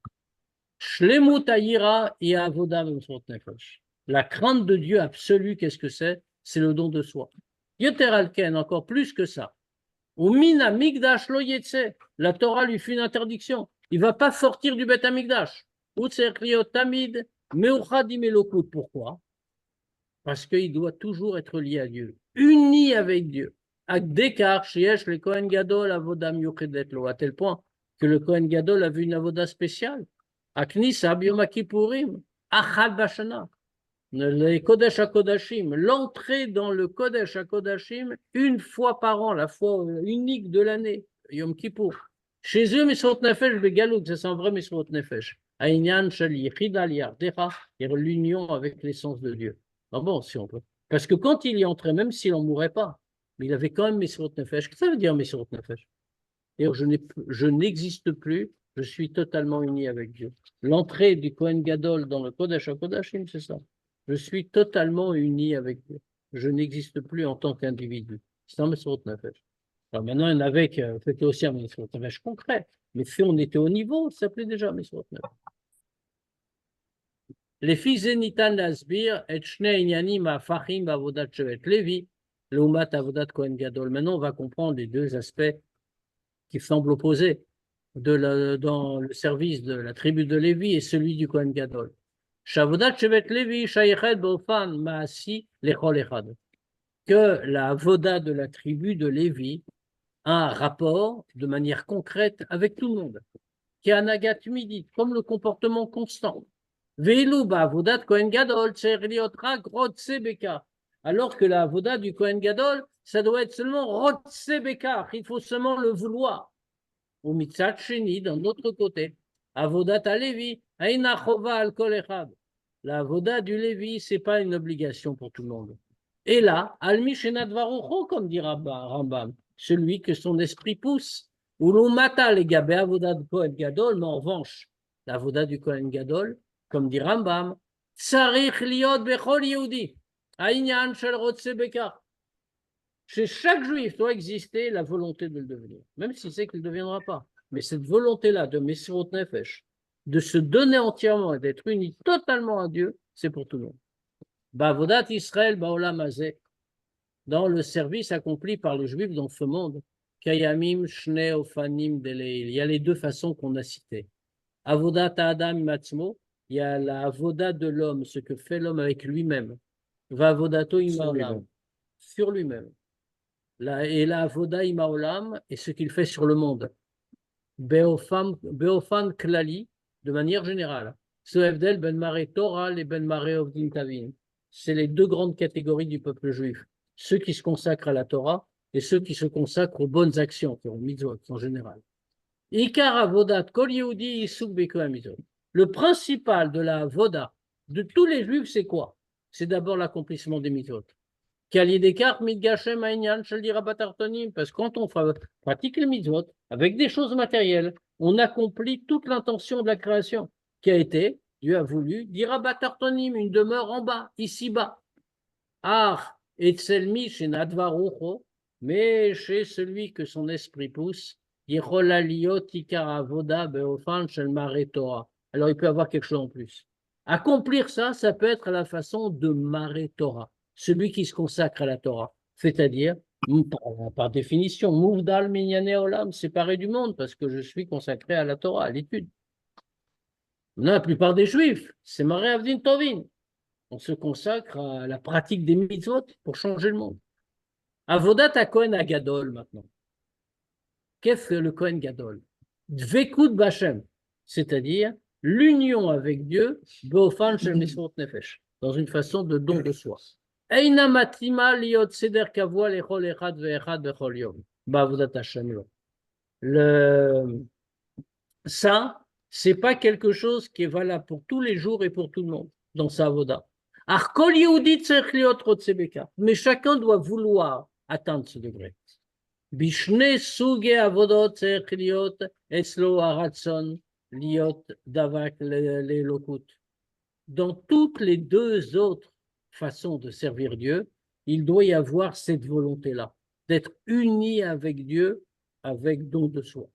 Shlemut Ayira et Avoda Mesrot Nefesh. La crainte de Dieu absolue, qu'est-ce que c'est? C'est le don de soi. Yoter Alken, encore plus que ça. Umina Migdash lo yetse. La Torah lui fait une interdiction. Il ne va pas sortir du Beth Amikdash. Tamid Meuchadim Elokut. Pourquoi? Parce qu'il doit toujours être lié à Dieu, uni avec Dieu. À le Kohen Gadol Avodam Yochedet Lo, à tel point que le Kohen Gadol a vu une avoda spéciale. Aknisa Yom Kippourim, Achad Bashana, le Kodesh HaKodashim, l'entrée dans le Kodesh HaKodashim une fois par an, la fois unique de l'année, Yom Kippour. Chez eux, Mesrot Nefesh Begalout, c'est un vrai Mesrot Nefesh. Aïnyan Shel Yichid Al Yardecha, l'union avec l'essence de Dieu. Ah bon, si on peut. Parce que quand il y entrait, même s'il n'en mourait pas, mais il avait quand même Mesirut Nefesh. Qu'est-ce que ça veut dire Mesirut Nefesh? D'ailleurs, je n'existe plus, je suis totalement uni avec Dieu. L'entrée du Kohen Gadol dans le Kodesh HaKodashim, c'est ça. Je suis totalement uni avec Dieu. Je n'existe plus en tant qu'individu. C'est un Mesirut Nefesh. Alors maintenant, il y en avait qui faisaient aussi un Mesirut Nefesh concret. Mais si on était au niveau, ça s'appelait déjà Mesirut Nefesh. Les fils Zenitan Lasbir, et Shnei Inyanim Afachim Avodat Shevet Levi, Leumat Avodat Kohen Gadol. Maintenant, on va comprendre les deux aspects qui semblent opposés dans le service de la tribu de Lévi et celui du Kohen Gadol. Shavodat Shevet Levi, Shayechet Bofan Maasi Lechol Echad. Que la avoda de la tribu de Lévi a un rapport de manière concrète avec tout le monde. Qui est anagat midit, comme le comportement constant. Veilou ba'avodat Kohen Gadol, tzeriot rak rotse beka. Alors que la avoda du Kohen Gadol, ça doit être seulement rotse beka. Il faut seulement le vouloir. Ou mitzat sheni, d'un autre côté. Avodat alevi, aina chova al kol echad. La avoda du Lévi, c'est pas une obligation pour tout le monde. Et là, almi shenat varucho, comme dit Rambam, celui que son esprit pousse. Ou l'umata les gabé avoda du Kohen Gadol, mais en revanche, l'avoda du Kohen Gadol, comme dit Rambam, tsarich liot bechol yehudi, aïnyan shel rotse beka. Chez chaque juif doit exister la volonté de le devenir, même s'il sait qu'il ne le deviendra pas. Mais cette volonté-là de Mesirut Nefesh, de se donner entièrement et d'être uni totalement à Dieu, c'est pour tout le monde. Bavodat Israël Baolam Hazeh, dans le service accompli par les Juifs dans ce monde, Kayamim Shnei Ofanim Deleil. Il y a les deux façons qu'on a citées. Avodat Adam Matzmo, il y a la avoda de l'homme, ce que fait l'homme avec lui-même. Vavodato Imaolam, sur lui-même. Et la avoda Imaolam, et ce qu'il fait sur le monde. Beofan Klali, de manière générale. Soevdel Ben Mare Torah et Ben Mare Ovdin Tavin. C'est les deux grandes catégories du peuple juif. Ceux qui se consacrent à la Torah et ceux qui se consacrent aux bonnes actions, qui ont mitzvot en général. Ikar avodat kol yehudi yisuk beko mitzvot. Le principal de la avoda de tous les juifs, c'est quoi? C'est d'abord l'accomplissement des mitzvot. Parce que quand on pratique les mitzvot avec des choses matérielles, on accomplit toute l'intention de la création qui a été, Dieu a voulu, dira batartonim, une demeure en bas, ici-bas. Ah, et tselmi chez Nadvarucho, mais chez celui que son esprit pousse, alors il peut avoir quelque chose en plus. Accomplir ça, ça peut être à la façon de Mare Torah, celui qui se consacre à la Torah, c'est-à-dire, par définition, Mouvdal Minyane Olam, séparé du monde, parce que je suis consacré à la Torah, à l'étude. La plupart des Juifs, c'est Mare Avdin Tovin. On se consacre à la pratique des mitzvot pour changer le monde. Avodat à Kohen Agadol maintenant. Qu'est-ce que le Kohen Gadol? Dvekut Bachem, c'est-à-dire l'union avec Dieu, Beofan Shel Mesirut Nefesh, dans une façon de don de soi. Eina matima liot seder kavua lechol echad ve'echad bechol yom. Ba'avodat Hashem lo. Ça, c'est pas quelque chose qui est valable pour tous les jours et pour tout le monde dans sa avoda. Kol yehudi tzarich liot rotze beka. Mais chacun doit vouloir atteindre ce degré. Bishne suge avodot tzarich liot eslo haratzon liot davak lelokut. Dans toutes les deux autres façons de servir Dieu, il doit y avoir cette volonté-là, d'être uni avec Dieu, avec don de soi.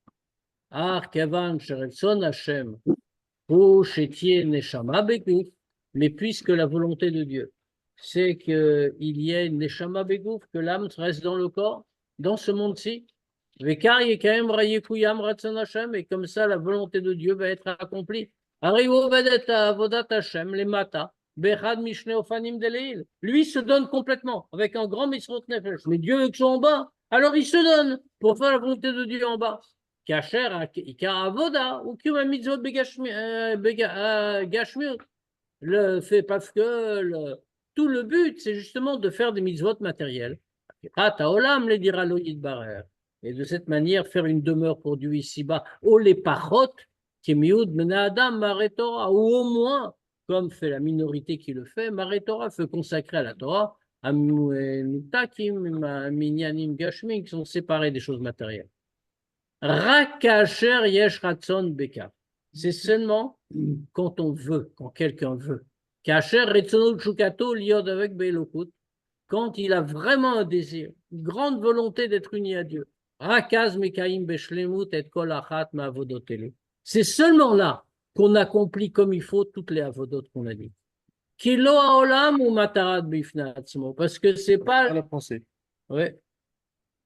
Mais puisque la volonté de Dieu, c'est qu'il y ait une neshama begouf, que l'âme reste dans le corps, dans ce monde-ci, et comme ça la volonté de Dieu va être accomplie. Lui se donne complètement, avec un grand Mesirut Nefesh. Mais Dieu veut que je sois en bas, alors il se donne pour faire la volonté de Dieu en bas. Le fait parce que tout le but, c'est justement de faire des mitzvot matériels. Et de cette manière, faire une demeure pour Dieu ici-bas, ou les pachot, ou au moins, comme fait la minorité qui le fait, Mare Torah, se consacrer à la Torah, Amnutakim, Minyanim Gashmi, qui sont séparés des choses matérielles. Rak kasher yesh ratzon bekaf. C'est seulement quand on veut, quand quelqu'un veut. Kasher retzono chukato liod avec be'elokut, quand il a vraiment un désir, une grande volonté d'être uni à Dieu. Rakaz mekaim beshlemut et kol achat ma'avodotelu. C'est seulement là qu'on accomplit comme il faut toutes les avodot qu'on a dit. Kilo haolam ou matarad bifna atzmo, parce que c'est pas
la pensée.
ouais,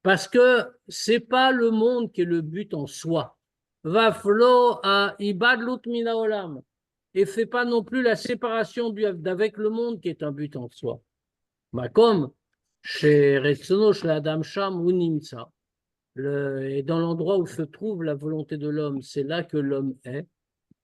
parce que c'est pas le monde qui est le but en soi. Vaflo a ibadlut mina olam, et fait pas non plus la séparation d'avec le monde qui est un but en soi. Comme chez Retsono, chez Adam Sham ou Nimsa, et dans l'endroit où se trouve la volonté de l'homme, c'est là que l'homme est.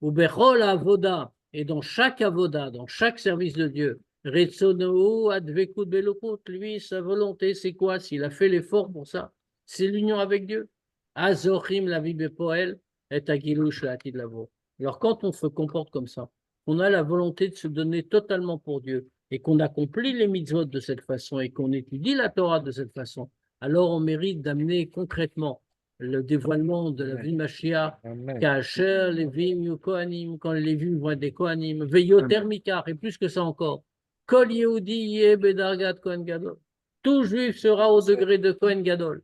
Ou Bechol Avoda, et dans chaque Avoda, dans chaque service de Dieu, Retsono Advekut Belokut, lui, sa volonté, c'est quoi? S'il a fait l'effort pour ça, c'est l'union avec Dieu. Azochim la vie Bepoel et Agilush la Lavo. Alors, quand on se comporte comme ça, on a la volonté de se donner totalement pour Dieu et qu'on accomplit les mitzvot de cette façon et qu'on étudie la Torah de cette façon, alors on mérite d'amener concrètement le dévoilement de la vie de Mashiach, Kacher, Lévim, Kohanim, quand les Lévim vont être des Kohanim, Veyoter Mikar, et plus que ça encore, Kol Yehudi Yeh Bedargat Kohen Gadol. Tout juif sera au degré de Kohen Gadol.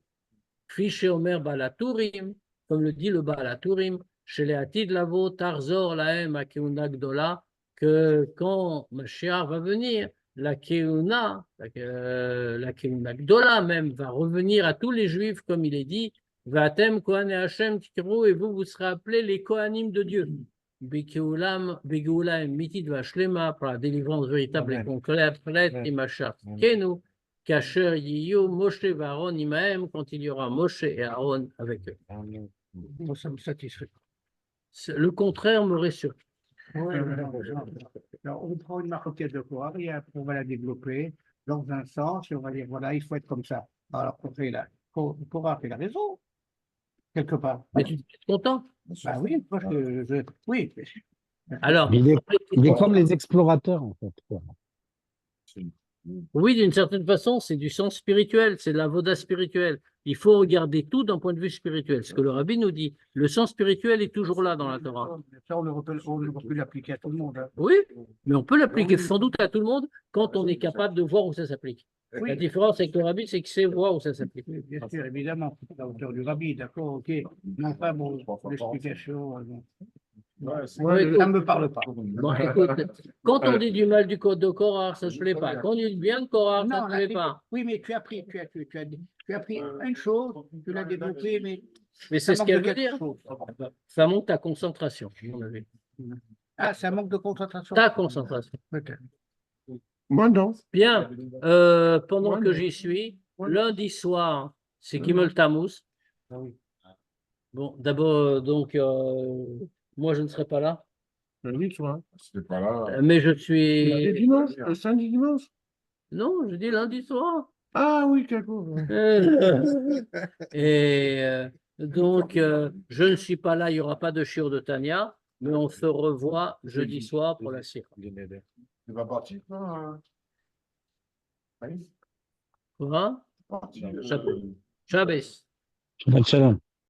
Fiché Omer Balatourim, comme le dit le Balatourim, chez les Atid Lavo, Tarzor, Lahem, Akeuna Gdola, que quand Mashiach va venir, la Keuna Gdola même, va revenir à tous les Juifs, comme il est dit, Vatem Kohan et Hachem Tikru, et vous serez appelés les Kohanim de Dieu. Begeulam Mitid Vashlema, pour la délivrance véritable et complète, et Mashiach Kenu. Kasher Yiyu, Moshe et Aaron Imahem, quand il y aura Moshe et Aaron avec eux.
Moi, ça me satisfait.
Le contraire m'aurait surpris.
Ouais, alors, on prend une maroquette de Korah et après on va la développer dans un sens et on va dire voilà, il faut être comme ça. Alors, Korah fait la raison, quelque part.
Mais tu es content?
Bah oui, parce que oui.
Alors,
Il est comme les explorateurs, en fait, quoi.
oui, d'une certaine façon, c'est du sens spirituel, c'est de la voda spirituelle. Il faut regarder tout d'un point de vue spirituel. Ce que le rabbi nous dit, le sens spirituel est toujours là dans la Torah.
Ça, on ne peut l'appliquer à tout le monde. Hein.
Oui, mais on peut l'appliquer sans doute à tout le monde quand on est capable de voir où ça s'applique.
Oui.
La différence avec le rabbi, c'est qu'il sait voir où ça s'applique.
Oui, bien sûr, évidemment, c'est à la hauteur du rabbi, d'accord, ok. Non, pas bon, l'explication. Ça ne me parle pas.
Bon, écoute, quand on dit du mal du code de Korah, ça ne se plaît pas. Quand on dit du bien de Korah, ça ne se plaît pas.
Oui, mais tu as appris une chose, tu l'as développée,
mais c'est ce qu'elle veut dire. Ça monte ta concentration, à mon avis.
Ah, ça manque de concentration.
Ta concentration.
Peut-être.
Moi, non.
Bien, pendant que j'y suis, lundi soir, c'est Gimel Tammuz. Bon, d'abord, donc, moi, je ne serai pas là.
Lundi soir. C'est pas là.
Mais je
Le
suis...
dimanche, le samedi dimanche.
Non, je dis lundi soir.
Ah oui, quelque chose.
Et donc, je ne suis pas là, il n'y aura pas de shiur de Tania, mais on se revoit jeudi soir pour la sira.
Tu vas partir, toi?
Quoi?
Partir.
Shabbos.
Shabbat shalom.